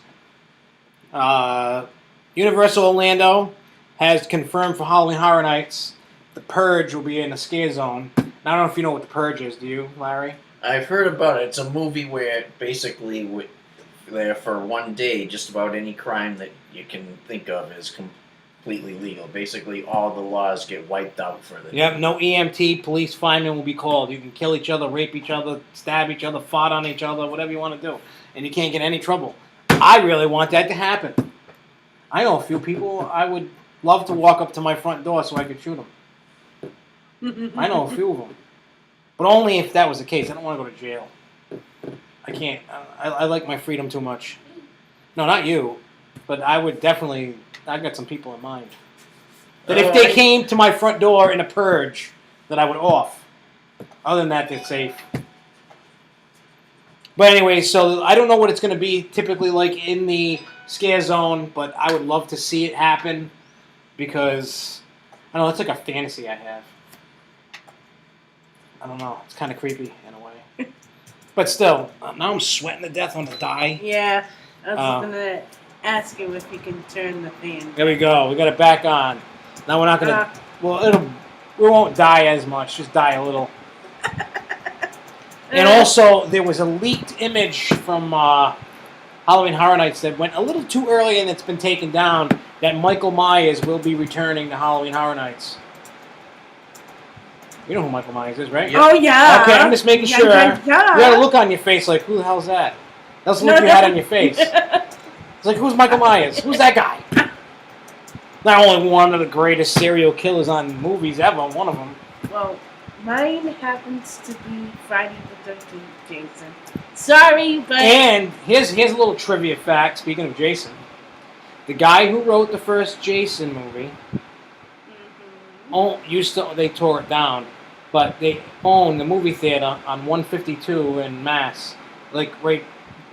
Universal Orlando has confirmed for Halloween Horror Nights the Purge will be in a scare zone. I don't know if you know what the Purge is. Do you, Larry? I've heard about it. It's a movie where basically there for one day, just about any crime that you can think of is completely legal. Basically, all the laws get wiped out for the Yep, no EMT, police firemen will be called. You can kill each other, rape each other, stab each other, fart on each other, whatever you want to do. And you can't get in any trouble. I really want that to happen. I know a few people I would love to walk up to my front door so I could shoot them. I know a few of them. But only if that was the case. I don't want to go to jail. I can't. I like my freedom too much. No, not you. But I would definitely... I've got some people in mind. That if they came to my front door in a purge, that I would off. Other than that, they're safe. But anyway, so I don't know what it's going to be typically like in the scare zone, but I would love to see it happen because, I don't know, it's like a fantasy I have. I don't know. It's kind of creepy in a way. But still, now I'm sweating to death on the die. Yeah, I was gonna ask him if he can turn the fan. There we go. We got it back on. Now we're not gonna. Well, we won't die as much. Just die a little. And also, there was a leaked image from Halloween Horror Nights that went a little too early, and it's been taken down. That Michael Myers will be returning to Halloween Horror Nights. You know who Michael Myers is, right? Yep. Oh yeah. Okay, I'm just making sure. Yeah. You got a look on your face like, who the hell's that? That's the look you had on your face. It's like, who's Michael Myers? Who's that guy? Not only one of the greatest serial killers on movies ever, one of them. Well, mine happens to be Friday the 13th, Jason. Sorry, but... And here's a little trivia fact, speaking of Jason. The guy who wrote the first Jason movie, they tore it down, but they owned the movie theater on 152 in Mass. Like right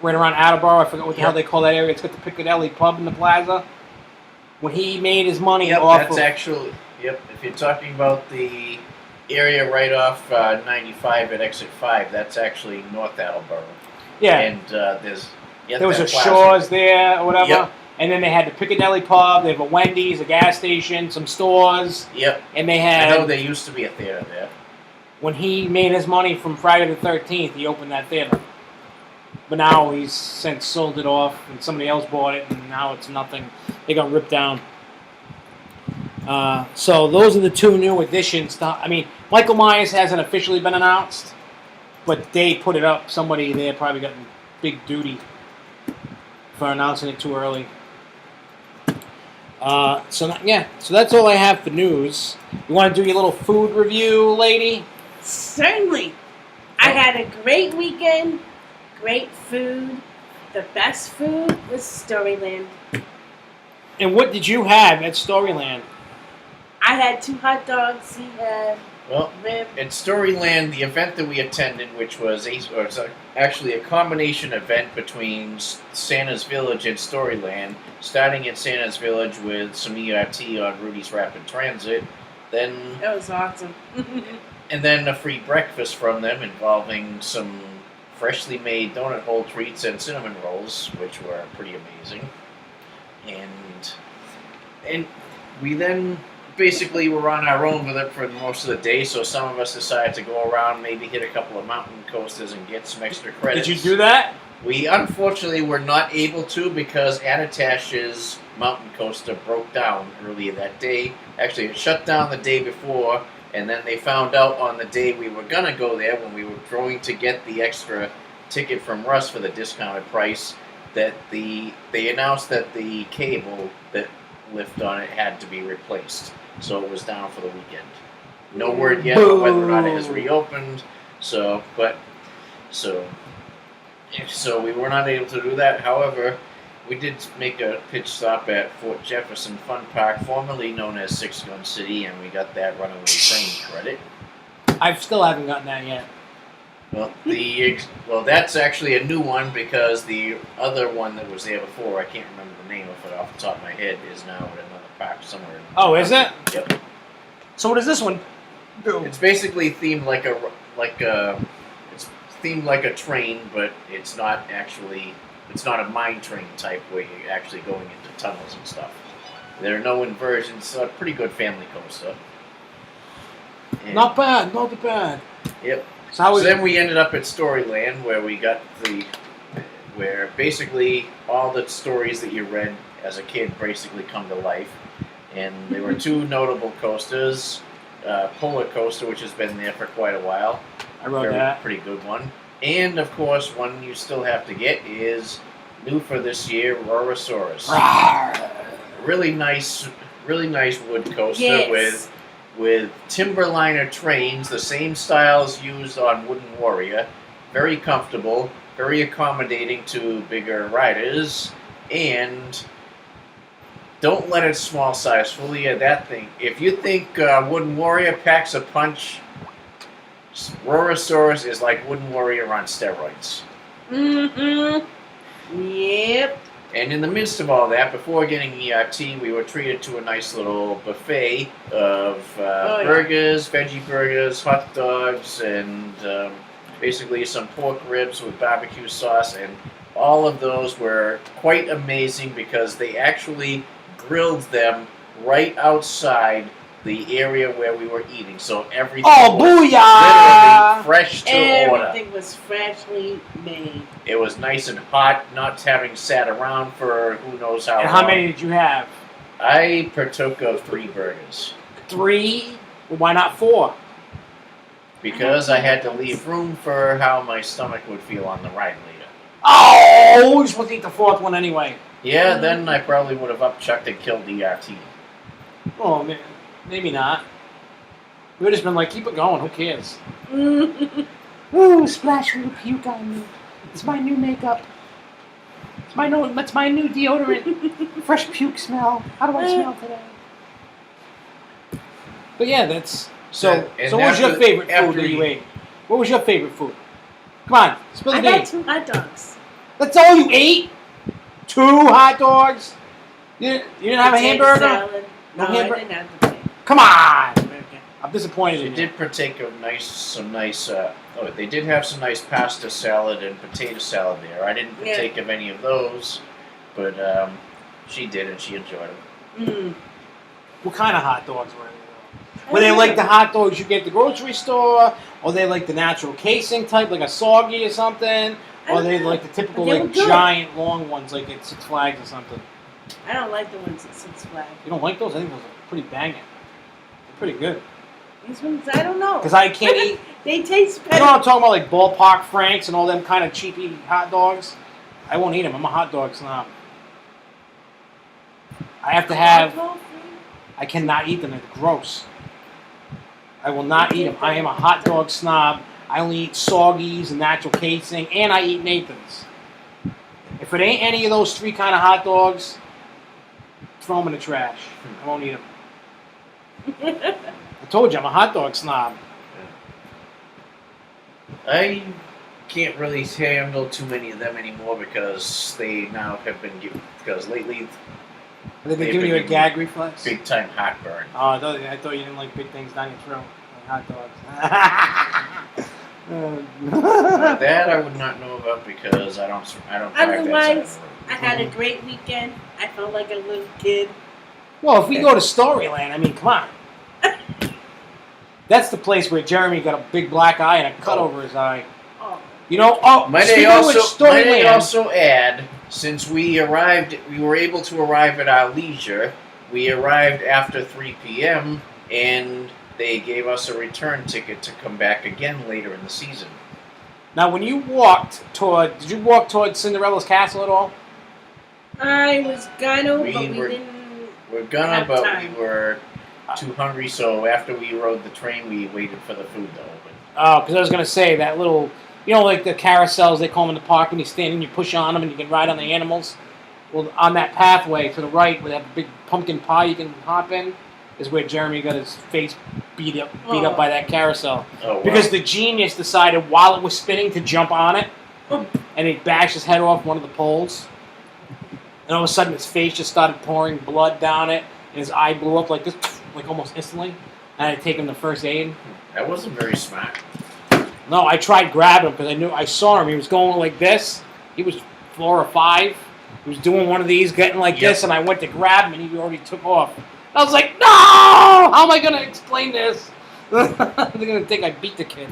around Attleboro, I forget what the hell they call that area. It's got the Piccadilly pub in the plaza. When he made his money off that's actually... Yep, if you're talking about the area right off 95 at exit 5. That's actually North Attleboro. Yeah. And there's There was a plaza. Shaw's there or whatever. Yep. And then they had the Piccadilly pub. They have a Wendy's, a gas station, some stores. Yep. And they I had, know there used to be a theater there. when he made his money from Friday the 13th, he opened that theater. But now he's since sold it off, and somebody else bought it, and now it's nothing. They got ripped down. So those are the two new additions. I mean, Michael Myers hasn't officially been announced, but they put it up. Somebody there probably got big duty for announcing it too early. So that's all I have for news. You want to do your little food review, lady? Certainly. I had a great weekend, great food. The best food was Storyland. And what did you have at Storyland? I had 2 hot dogs. He had Well, rib. at Storyland, the event that we attended, which was actually a combination event between Santa's Village and Storyland, starting at Santa's Village with some ERT on Rudy's Rapid Transit, then That was awesome. and then a free breakfast from them involving some freshly made donut hole treats and cinnamon rolls, which were pretty amazing. And we then basically were on our own with it for most of the day, so some of us decided to go around, maybe hit a couple of mountain coasters and get some extra credits. Did you do that? We unfortunately were not able to because Anatash's mountain coaster broke down earlier that day. Actually, it shut down the day before, and then they found out on the day we were going to go there, when we were going to get the extra ticket from Russ for the discounted price, that they announced that the cable that lift on it had to be replaced. So it was down for the weekend. No word yet on whether or not it has reopened. So we were not able to do that. However, we did make a pitch stop at Fort Jefferson Fun Park, formerly known as Six Gun City, and we got that runaway train credit. I still haven't gotten that yet. Well, that's actually a new one because the other one that was there before, I can't remember the name of it off the top of my head, is now at another park somewhere. Oh, is it? Yep. So what does this one do? It's basically themed like it's themed like a train, but it's not a mine train type where you're actually going into tunnels and stuff. There are no inversions. It's a pretty good family coaster. And, Not bad. Yep. So then we ended up at Storyland, where we got where basically all the stories that you read as a kid basically come to life. And there were 2 notable coasters, Polar Coaster, which has been there for quite a while. I wrote that. Pretty good one. And of course, one you still have to get is new for this year, Rorosaurus. Really nice wood coaster Yes. with Timberliner trains, the same styles used on Wooden Warrior. Very comfortable, very accommodating to bigger riders, and don't let its small size fool you. That thing, if you think Wooden Warrior packs a punch, Rorosaurus is like Wooden Warrior on steroids. Yep. And in the midst of all that, before getting ERT, we were treated to a nice little buffet of burgers, veggie burgers, hot dogs, and basically some pork ribs with barbecue sauce. And all of those were quite amazing because they actually grilled them right outside the area where we were eating. So everything was literally fresh to order. Everything was freshly made. It was nice and hot, not having sat around for who knows how long. And how many did you have? I partook of 3 burgers. 3? Well, why not 4? Because I had to leave room for how my stomach would feel on the ride later. Oh, you're supposed to eat the 4th one anyway. Yeah, then I probably would have upchucked and killed the ERT. Oh, maybe not. We would have just been like, keep it going, who cares? Ooh, splash a little puke on me. It's my new makeup. It's my new deodorant. Fresh puke smell. How do I smell today? But yeah, that's... So what was your favorite food that you ate? What was your favorite food? Come on, spill the I beans. got 2 hot dogs. That's all you ate? 2 hot dogs? You didn't have a Potato hamburger? salad. No No, hamburger? I didn't have the potato. Come on! I'm disappointed They in you. did partake of some nice. They did have some nice pasta salad and potato salad there. I didn't partake of any of those, but she did, and she enjoyed them. Mm. What kind of hot dogs were they? Were they like the hot dogs you get at the grocery store, or they like the natural casing type, like a soggy or something, or they like the typical They were like good. giant long ones like at Six Flags or something? I don't like the ones at Six Flags. You don't like those? I think those are pretty banging. They're pretty good. These ones, I don't know. Because I can't eat. They taste You better. know what I'm talking about, like ballpark Franks and all them kind of cheapy hot dogs? I won't eat them. I'm a hot dog snob. I have to have. I cannot eat them. They're gross. I will not eat them. I am a hot dog snob. I only eat soggies and natural casing, and I eat Nathan's. If it ain't any of those three kind of hot dogs, throw them in the trash. I won't eat them. I told you, I'm a hot dog snob. I can't really handle too many of them anymore because they now have been given. Because lately, Have they been They've giving you a been gag reflex? big time heartburn. Oh, I thought you didn't like big things down your throat, like hot dogs. That I would not know about because I don't drive that side of Otherwise, the road. I had a great weekend. I felt like a little kid. Well, if we go to Storyland, I mean, come on. That's the place where Jeremy got a big black eye and a cut over his eye. Oh, You know, Might speaking I of which, also Storyland. add, since we were able to arrive at our leisure, we arrived after 3 p.m. and they gave us a return ticket to come back again later in the season. Now, when you did you walk toward Cinderella's castle at all? I was gonna, We but we were- didn't. We're gonna, Have but time. we were too hungry, so after we rode the train, we waited for the food to open. Oh, because I was going to say that little, like the carousels they call them in the park when you stand and you push on them and you can ride on the animals. Well, on that pathway to the right where they have a big pumpkin pie you can hop in is where Jeremy got his face beat up by that carousel. Oh, wow. Because the genius decided while it was spinning to jump on it, and he bashed his head off one of the poles. And all of a sudden his face just started pouring blood down it, and his eye blew up like this, like almost instantly. And I had to take him to first aid. That wasn't very smart. No, I tried grabbing him because I saw him. He was going like this. He was 4 or 5. He was doing one of these, getting like this, and I went to grab him, and he already took off. I was like, no! How am I going to explain this? They're going to think I beat the kid.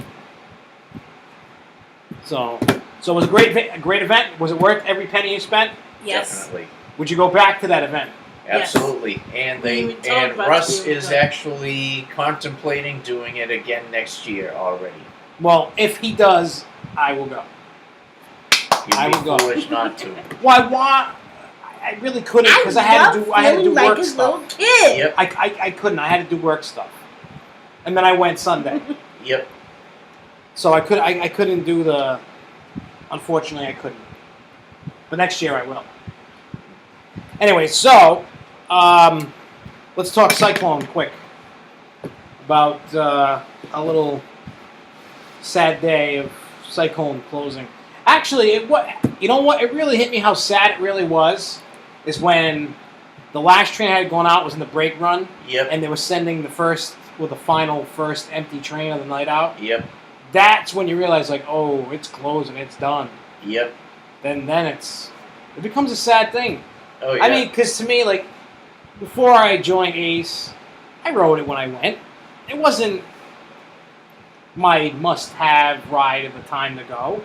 So it was a great event. Was it worth every penny you spent? Yes. Definitely. Would you go back to that event? Absolutely. And We even talked and about Russ doing is that. actually contemplating doing it again next year already. Well, if he does, I will go. I You'd would be go. foolish not to. Why? I really couldn't because I had to do feeling like work a stuff. little kid. Yep. I couldn't. I had to do work stuff, and then I went Sunday, Yep. so I couldn't do the. Unfortunately, I couldn't. But next year I will. Anyway, so let's talk Cyclone quick about a little sad day of Cyclone closing. Actually, you know what? It really hit me how sad it really was. Is when the last train had gone out was in the brake run, Yep. and they were sending the final first empty train of the night out. Yep. That's when you realize, like, oh, it's closing, it's done. Yep. Then it becomes a sad thing. Oh yeah. I mean, because to me, like, before I joined Ace, I rode it when I went. It wasn't my must-have ride at the time to go.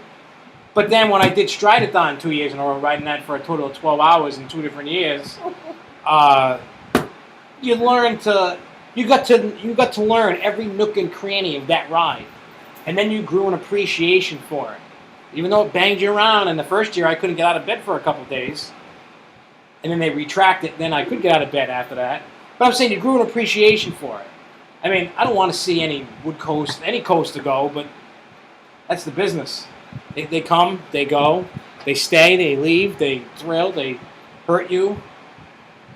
But then when I did Stridathon 2 years in a row, riding that for a total of 12 hours in 2 different years, you got to learn every nook and cranny of that ride, and then you grew an appreciation for it. Even though it banged you around, and the first year I couldn't get out of bed for a couple of days, and then they retracted, then I could get out of bed after that. But I'm saying you grew an appreciation for it. I mean, I don't want to see any coast to go, but that's the business. They come, they go, they stay, they leave, they thrill, they hurt you,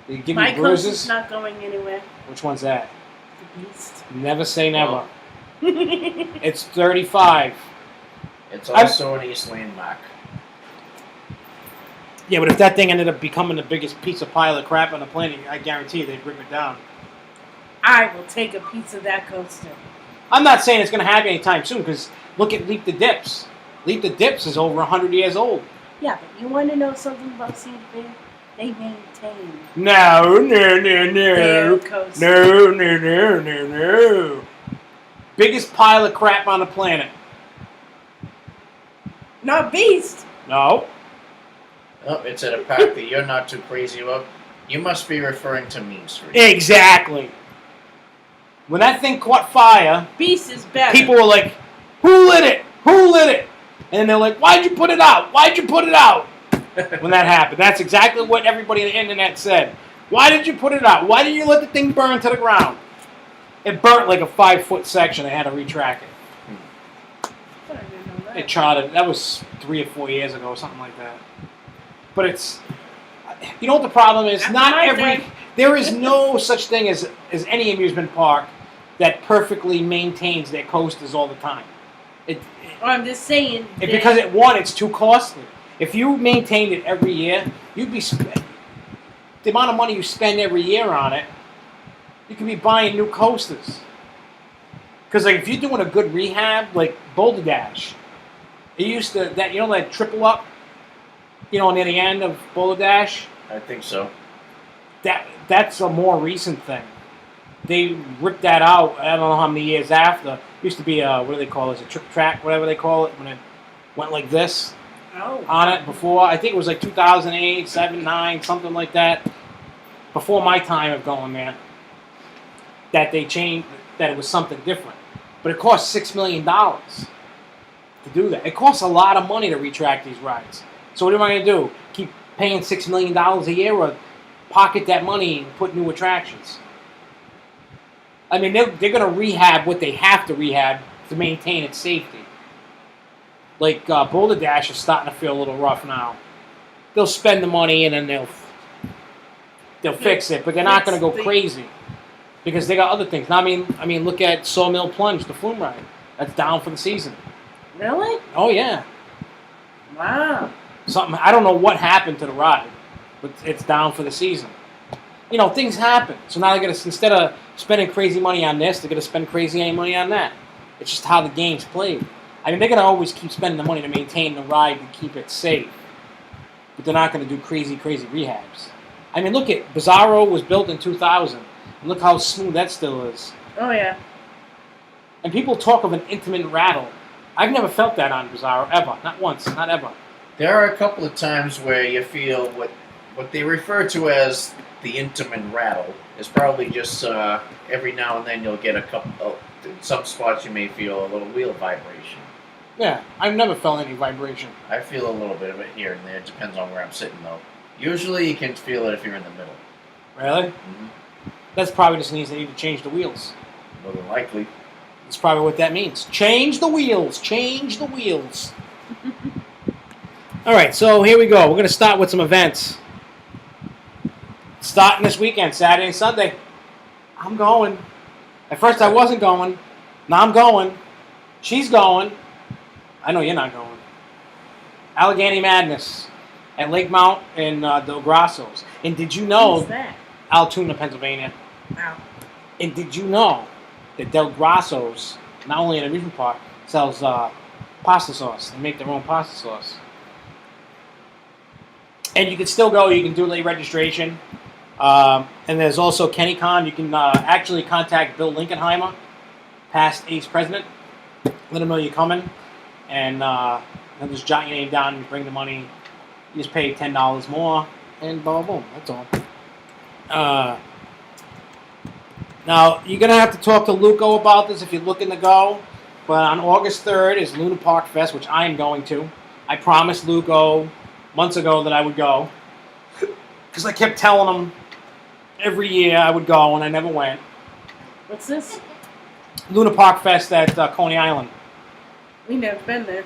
they give My you coast bruises. is not going anywhere. Which one's that? The beast. Never say never. Well, It's 35. it's also an East landmark. Yeah, but if that thing ended up becoming the biggest piece of pile of crap on the planet, I guarantee they'd rip it down. I will take a piece of that coaster. I'm not saying it's going to happen anytime soon because look at Leap the Dips. Leap the Dips is over 100 years old. Yeah, but you want to know something about Cedar Fair? They maintain No. their coaster. No. Biggest pile of crap on the planet. Not Beast. No. Oh, it's at a park that you're not too crazy about. You must be referring to Mean Street. Exactly. When that thing caught fire, Beast is better. people were like, "Who lit it? Who lit it?" And they're like, "Why'd you put it out? Why'd you put it out?" When that happened, that's exactly what everybody on the internet said. Why did you put it out? Why didn't you let the thing burn to the ground? It burnt like a 5-foot section. They had to retrack it. I didn't know that. It charted. That was 3 or 4 years ago, something like that. But it's, you know what the problem is? There is no such thing as any amusement park that perfectly maintains their coasters all the time. I'm just saying. Because it's too costly. If you maintained it every year, you'd be the amount of money you spend every year on it. You could be buying new coasters. Because like if you're doing a good rehab, like Boulder Dash, it used to that triple up, near the end of Boulder Dash. I think so. That's a more recent thing. They ripped that out. I don't know how many years after. It used to be what do they call it? A trick track, whatever they call it, when it went like this on it before. I think it was like 2008, 7, 9, something like that. Before my time of going there, that they changed, that it was something different. But it cost $6 million to do that. It costs a lot of money to retract these rides. So what am I going to do? Keep paying $6 million a year or pocket that money and put new attractions? I mean, they're going to rehab what they have to rehab to maintain its safety. Like Boulder Dash is starting to feel a little rough now. They'll spend the money and then they'll fix it, but they're not going to go crazy because they got other things. Now, I mean, look at Sawmill Plunge, the flume ride. That's down for the season. Really? Oh yeah. Wow. Something, I don't know what happened to the ride, but it's down for the season. Things happen. So now they're going to, instead of spending crazy money on this, they're going to spend crazy money on that. It's just how the game's played. I mean, they're going to always keep spending the money to maintain the ride and keep it safe. But they're not going to do crazy rehabs. I mean, look at Bizarro was built in 2000. And look how smooth that still is. Oh, yeah. And people talk of an intimate rattle. I've never felt that on Bizarro, ever. Not once, not ever. There are a couple of times where you feel what they refer to as the intimate rattle is probably just every now and then you'll get a couple. In some spots you may feel a little wheel vibration. Yeah, I've never felt any vibration. I feel a little bit of it here and there. It depends on where I'm sitting though. Usually you can feel it if you're in the middle. Really? Mm-hmm. That's probably just means they need to change the wheels. More than likely. That's probably what that means. Change the wheels. Change the wheels. All right, so here we go. We're going to start with some events. Starting this weekend, Saturday and Sunday. I'm going. At first I wasn't going. Now I'm going. She's going. I know you're not going. Allegheny Madness at Lake Mount in Del Grasso's. And did you know... What's that? Altoona, Pennsylvania. Wow. And did you know that Del Grasso's, not only an amusement park, sells pasta sauce? They make their own pasta sauce. And you can still go. You can do late registration. And there's also KennyCon. You can actually contact Bill Linkenheimer, past Ace president. Let him know you're coming. And then just jot your name down and bring the money. You just pay $10 more. And boom, boom. That's all. Now, you're going to have to talk to Luco about this if you're looking to go. But on August 3rd is Luna Park Fest, which I am going to. I promised Luco months ago that I would go. Because I kept telling him every year I would go, and I never went. What's this? Luna Park Fest at Coney Island. We never been there.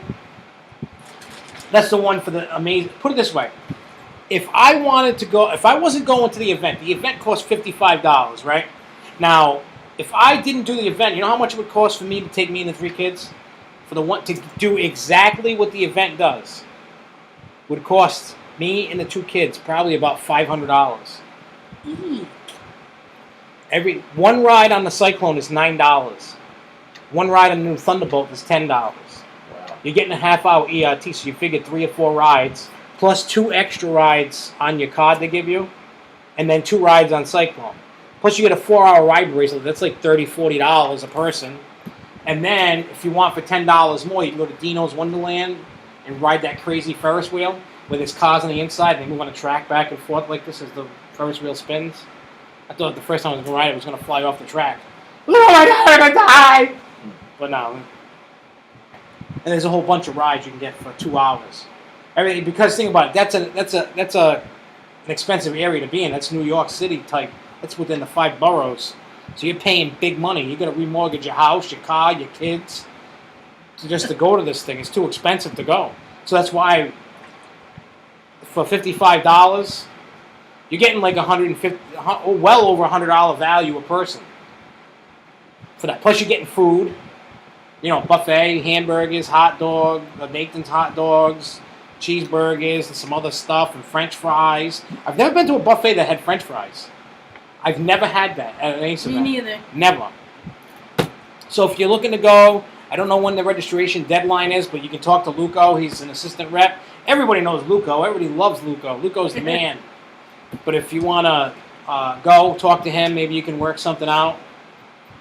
That's the one for the amazing... Put it this way. If I wanted to go... If I wasn't going to the event cost $55, right? Now, if I didn't do the event, you know how much it would cost for me to take me and the 3 kids? For the one to do exactly what the event does. Would cost me and the 2 kids probably about $500. Eek. One ride on the Cyclone is $9. One ride on the new Thunderbolt is $10. Wow. You're getting a half-hour ERT, so you figure 3 or 4 rides, plus 2 extra rides on your card they give you, and then 2 rides on Cyclone. Plus you get a 4-hour ride bracelet. That's like $30, $40 a person. And then if you want for $10 more, you can go to Dino's Wonderland and ride that crazy Ferris wheel where there's cars on the inside and they move on a track back and forth like this as the Ferris wheel spins. I thought the first time I was going to ride it was going to fly off the track. Lord, I'm going to die! But no. And there's a whole bunch of rides you can get for 2 hours. Everything, because think about it, that's an expensive area to be in. That's New York City type. That's within the 5 boroughs. So you're paying big money. You're going to remortgage your house, your car, your kids, just to go to this thing. It's too expensive to go. So that's why for $55, you're getting like well over $100 value a person for that. Plus you're getting food, buffet, hamburgers, hot dog, Nathan's hot dogs, cheeseburgers, and some other stuff, and French fries. I've never been to a buffet that had French fries. I've never had that at an Ace event. Me neither. Never. So if you're looking to go, I don't know when the registration deadline is, but you can talk to Luco. He's an assistant rep. Everybody knows Luco. Everybody loves Luco. Luco's the man. But if you want to go, talk to him. Maybe you can work something out.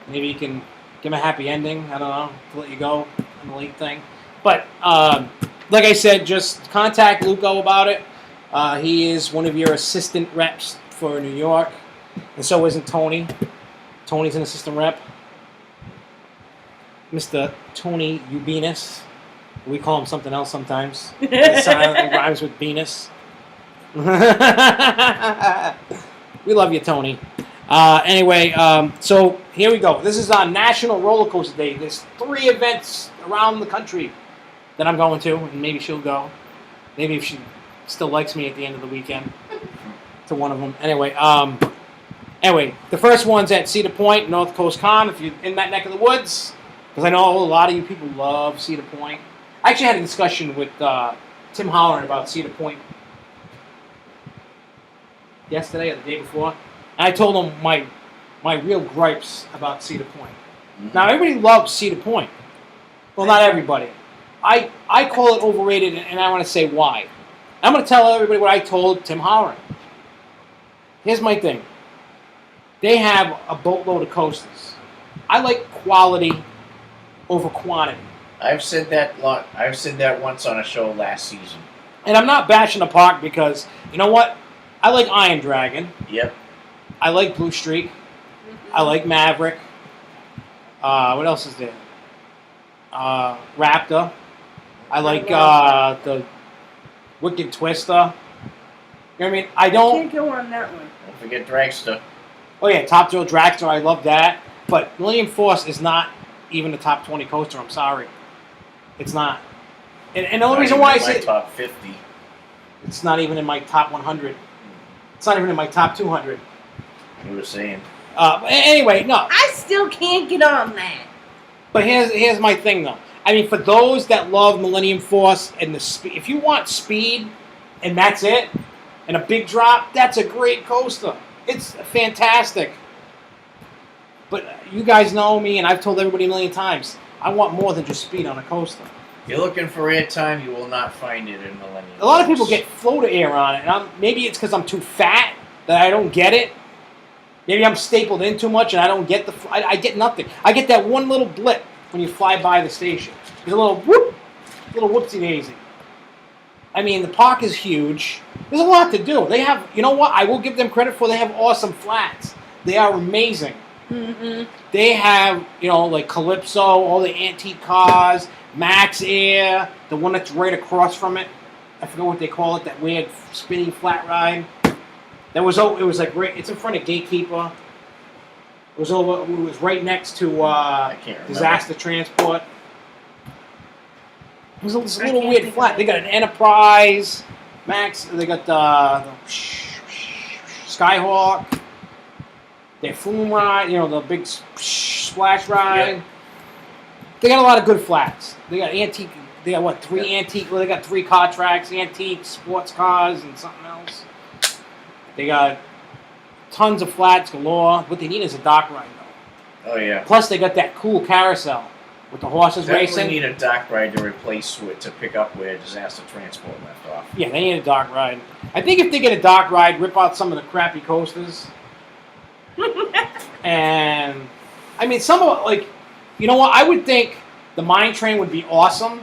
Maybe you can give him a happy ending. I don't know, to let you go on the late thing. But like I said, just contact Luco about it. He is one of your assistant reps for New York. And so isn't Tony. Tony's an assistant rep. Mr. Tony Ubinas. We call him something else sometimes. It rhymes with Venus. We love you, Tony. Anyway, so here we go. This is on National Roller Coaster Day. There's 3 events around the country that I'm going to, and maybe she'll go. Maybe if she still likes me at the end of the weekend, to one of them. Anyway, the first one's at Cedar Point, North Coast Con, if you're in that neck of the woods, because I know a lot of you people love Cedar Point. I actually had a discussion with Tim Holland about Cedar Point yesterday or the day before, and I told him my real gripes about Cedar Point. Mm-hmm. Now, everybody loves Cedar Point. Well, not everybody. I call it overrated, and I want to say why. I'm going to tell everybody what I told Tim Holland. Here's my thing. They have a boatload of coasters. I like quality over quantity. I've said that once on a show last season. And I'm not bashing the park because, you know what? I like Iron Dragon. Yep. I like Blue Streak. I like Maverick. What else is there? Raptor. I like the Wicked Twister. You know what I mean? I can't go on that one. Don't forget Dragster. Oh yeah, Top Thrill Dragster, I love that. But Millennium Force is not even a top 20 coaster, I'm sorry. It's not. And the only reason why I say... top 50. It's not even in my top 100. It's not even in my top 200. You were saying. Anyway, no. I still can't get on that. But here's my thing, though. I mean, for those that love Millennium Force and the speed... If you want speed, and that's it, and a big drop, that's a great coaster. It's fantastic. But you guys know me, and I've told everybody a million times, I want more than just speed on a coaster. If you're looking for airtime, you will not find it in Millennium. A lot of people get floater air on it, and maybe it's because I'm too fat that I don't get it. Maybe I'm stapled in too much, and I don't get I get nothing. I get that one little blip when you fly by the station. There's a little whoop, little whoopsie-daisy. I mean, the park is huge. There's a lot to do. They have, you know what? I will give them credit for. They have awesome flats. They are amazing. Mm-hmm. They have, like Calypso, all the antique cars, Max Air, the one that's right across from it. I forget what they call it, that weird spinning flat ride. It was like right, it's in front of Gatekeeper. It was right next to I can't remember. Disaster Transport. It was a little weird flat. They got an Enterprise, Max. They got the Skyhawk. Their Flume ride, the big splash ride. Yep. They got a lot of good flats. They got antique. They got what? 3 antique. Well, they got 3 car tracks, antique, sports cars, and something else. They got tons of flats galore. What they need is a dock ride, though. Oh yeah. Plus, they got that cool carousel with the horses Definitely racing. need a dock ride to replace with to pick up where disaster transport left off. Yeah, they need a dock ride. I think if they get a dock ride, rip out some of the crappy coasters. And, I mean, some of, like, you know what? I would think the mine train would be awesome.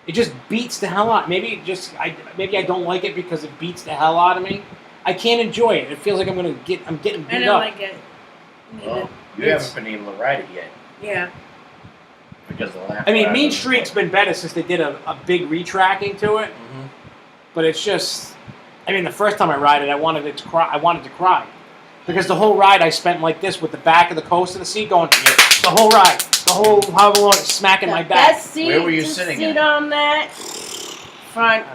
It just beats the hell out. Maybe I don't like it because it beats the hell out of me. I can't enjoy it. It feels like I'm getting beat I don't up. like it. Well, you It's- haven't been able to ride it yet Yeah. because the last. I mean, Mean Streak's been better since they did a big retracking to it. Mm-hmm. But it's just, I mean, the first time I ride it, I wanted to cry, because the whole ride I spent like this with the back of the coast of the seat going, the whole ride, the whole however long, it's smacking my back. Best seat Where were you to sitting sit at? on that front.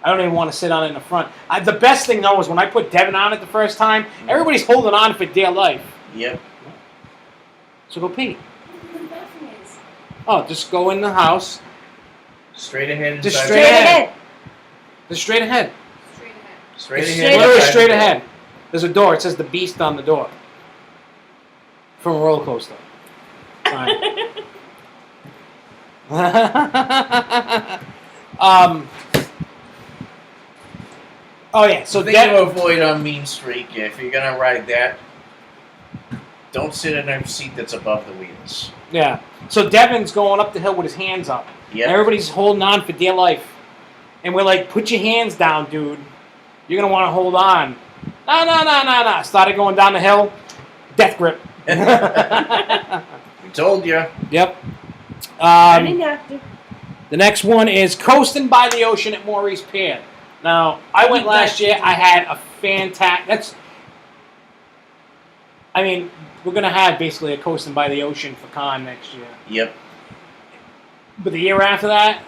I don't even want to sit on it in the front. The best thing though is when I put Devin on it the first time, everybody's holding on for dear life. Yep. So go pee. The bathroom is. Oh, just go in the house. Straight ahead. Just inside straight the- ahead. Just straight ahead. Straight It's ahead. literally inside straight the- ahead. There's a door. It says the Beast on the door. From a roller coaster. Right. Oh yeah. So So thing to avoid on Mean Streak, if you're gonna ride that, don't sit in a seat that's above the wheels. yeah. So Devin's going up the hill with his hands up. Yep. Everybody's holding on for dear life, and we're like, "Put your hands down, dude. You're gonna want to hold on." No. Started going down the hill. Death grip. We told you. Yep. I didn't have to. The next one is Coasting by the Ocean at Maurice Pier. Now, I went last year. I had a fantastic... I mean, we're going to have basically a Coasting by the Ocean for Con next year. Yep. But the year after that,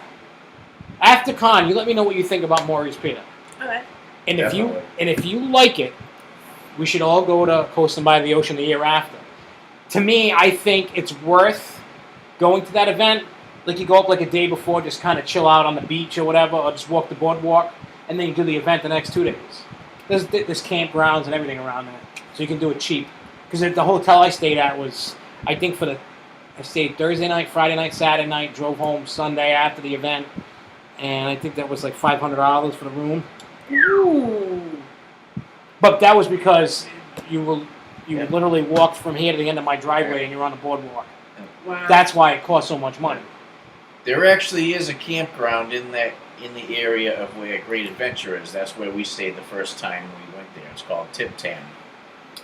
after Con, you let me know what you think about Maurice Pier. Okay. And Definitely. if you like it, we should all go to Coasting by the Ocean the year after. To me, I think it's worth going to that event. Like you go up like a day before, just kind of chill out on the beach or whatever, or just walk the boardwalk, and then you do the event the next 2 days. There's campgrounds and everything around that, so you can do it cheap. Because the hotel I stayed at was, I think I stayed Thursday night, Friday night, Saturday night, drove home Sunday after the event, and I think that was like $500 for the room. Ooh. But that was because you Yeah. literally walked from here to the end of my driveway and you're on the boardwalk. Wow. That's why it cost so much money. There actually is a campground in the area of where Great Adventure is. That's where we stayed the first time we went there. It's called Tip Tam.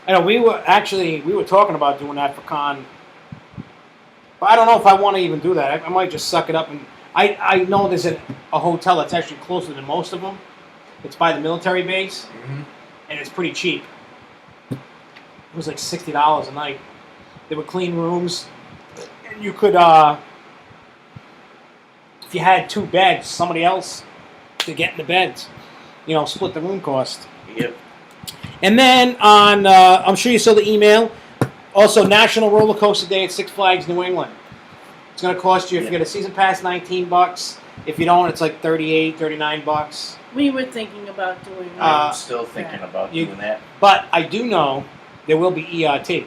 I know we were talking about doing that for Con, but I don't know if I want to even do that. I might just suck it up. And I know there's a hotel that's actually closer than most of them. It's by the military base, Mm-hmm. and it's pretty cheap. It was like $60 a night. There were clean rooms, and you could, if you had 2 beds, somebody else to get in the beds, split the room cost. Yep. And then on, I'm sure you saw the email, also National Roller Coaster Day at Six Flags New England. It's going to cost you, if you get a season pass, $19. If you don't, it's like $38, $39. We were thinking about doing that. I'm still thinking about you- doing that. But I do know there will be ERT.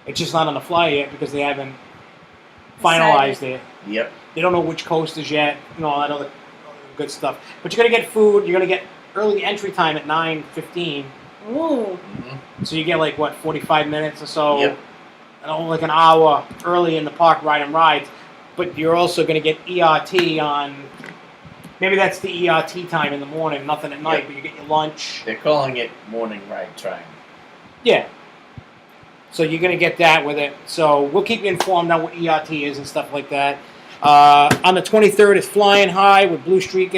It's just not on the flyer yet because they haven't finalized it. Yep. They don't know which coasters yet, all that other good stuff. But you're going to get food. You're going to get early entry time at 9:15. Ooh. Mm-hmm. So you get 45 minutes or so. Yep. Like an hour early in the park riding rides. But you're also going to get ERT on, maybe that's the ERT time in the morning, nothing at night, Yep. but you get your lunch. They're calling it morning ride time. Yeah. So you're going to get that with it. So we'll keep you informed on what ERT is and stuff like that. On the 23rd, it's Flying High with Blue Streak,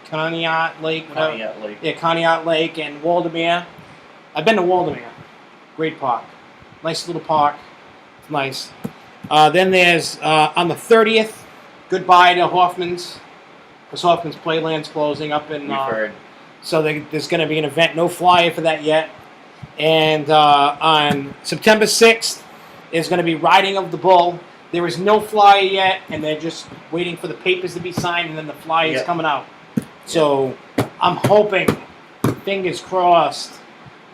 Conneaut Lake. whatever. Conneaut Lake. Yeah, Conneaut Lake and Waldemere. I've been to Waldemere. Great park. Nice little park. It's nice. Then there's, on the 30th, goodbye to Hoffman's. Because Hoffman's Playland's closing up in... We've heard. So there's going to be an event. No flyer for that yet. And on September 6th is going to be Riding of the Bull. There is no flyer yet, and they're just waiting for the papers to be signed, and then the flyer is Yep. coming out. So I'm hoping, fingers crossed,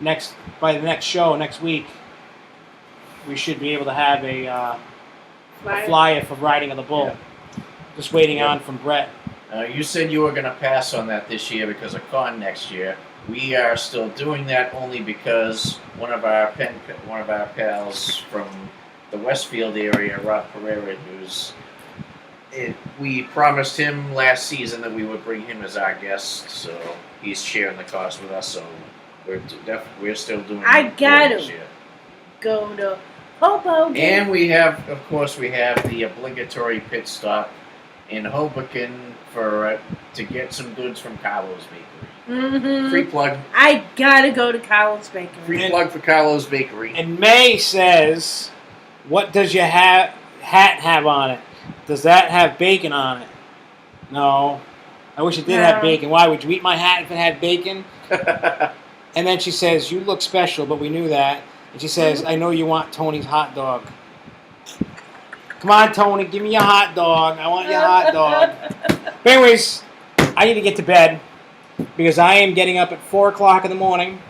by the next show next week, we should be able to have a flyer for riding of the bull. Yeah. Just waiting on from Brett. You said you were going to pass on that this year because of con next year. We are still doing that only because one of our pals from the Westfield area, Rob Pereira, we promised him last season that we would bring him as our guest, so he's sharing the cost with us. So we're still doing. I it got this him. year. Go to Hoboken. And we have the obligatory pit stop in Hoboken to get some goods from Carlo's Bakery. Mm-hmm. Free plug. I gotta go to Carlo's Bakery. Free plug for Carlo's Bakery. And May says, "What does your hat have on it? Does that have bacon on it?" No. I wish it did have bacon. Why would you eat my hat if it had bacon? And then she says, "You look special, but we knew that." And she says, "I know you want Tony's hot dog. Come on, Tony, give me your hot dog. I want your hot dog." But anyways, I need to get to bed because I am getting up at 4 o'clock in the morning.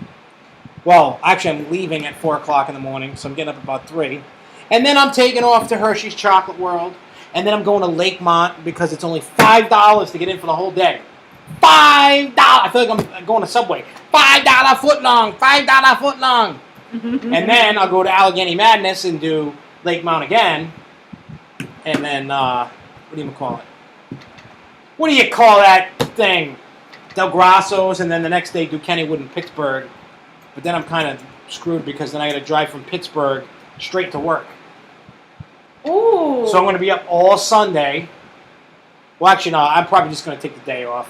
Well, actually, I'm leaving at 4 o'clock in the morning, so I'm getting up about 3. And then I'm taking off to Hershey's Chocolate World. And then I'm going to Lakemont because it's only $5 to get in for the whole day. $5! I feel like I'm going to Subway. $5 foot long. $5 foot long. And then I'll go to Allegheny Madness and do Lakemont again. And then, what do you call it? What do you call that thing? Del Grasso's, and then the next day do Kennywood in Pittsburgh. But then I'm kind of screwed because then I got to drive from Pittsburgh straight to work. Ooh. So I'm going to be up all Sunday. Well, actually, no, I'm probably just going to take the day off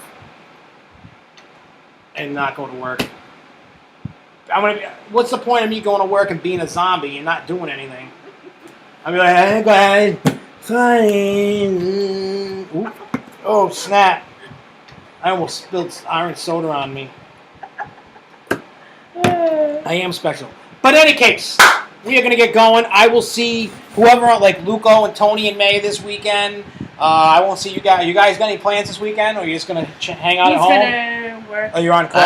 and not go to work. What's the point of me going to work and being a zombie and not doing anything? I'll be like, "Hey guys, fine." Ooh. Oh snap! I almost spilled orange soda on me. I am special. But in any case, we are going to get going. I will see whoever, like Luco and Tony and May this weekend. I won't see you guys. You guys got any plans this weekend, or are you just going to hang out at home? He's gonna work. Are you on call?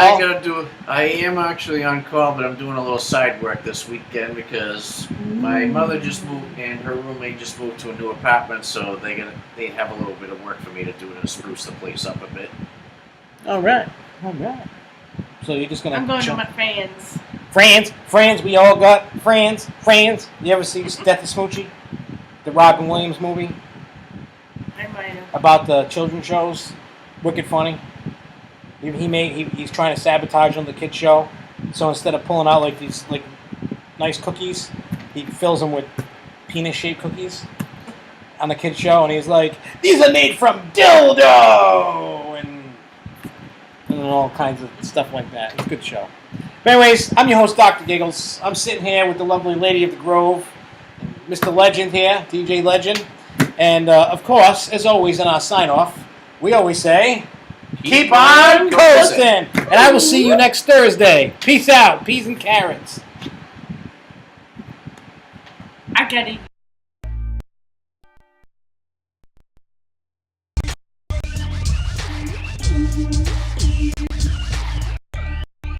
I am actually on call, but I'm doing a little side work this weekend because my mother just moved and her roommate just moved to a new apartment, so they have a little bit of work for me to do to spruce the place up a bit. All right. So you're just going to... I'm going to my friends. Friends, we all got friends. You ever see Death of Smoochie? The Robin Williams movie? I might have. About the children's shows? Wicked funny. He's trying to sabotage on the kids show. So instead of pulling out like these like nice cookies, he fills them with penis-shaped cookies on the kids show, and he's like, "These are made from dildo!" and all kinds of stuff like that. It's a good show. But anyways, I'm your host, Dr. Giggles. I'm sitting here with the lovely Lady of the Grove, Mr. Legend here, DJ Legend. And, of course, as always in our sign-off, we always say, keep on coasting! And I will see you next Thursday. Peace out. Peas and carrots. I got it.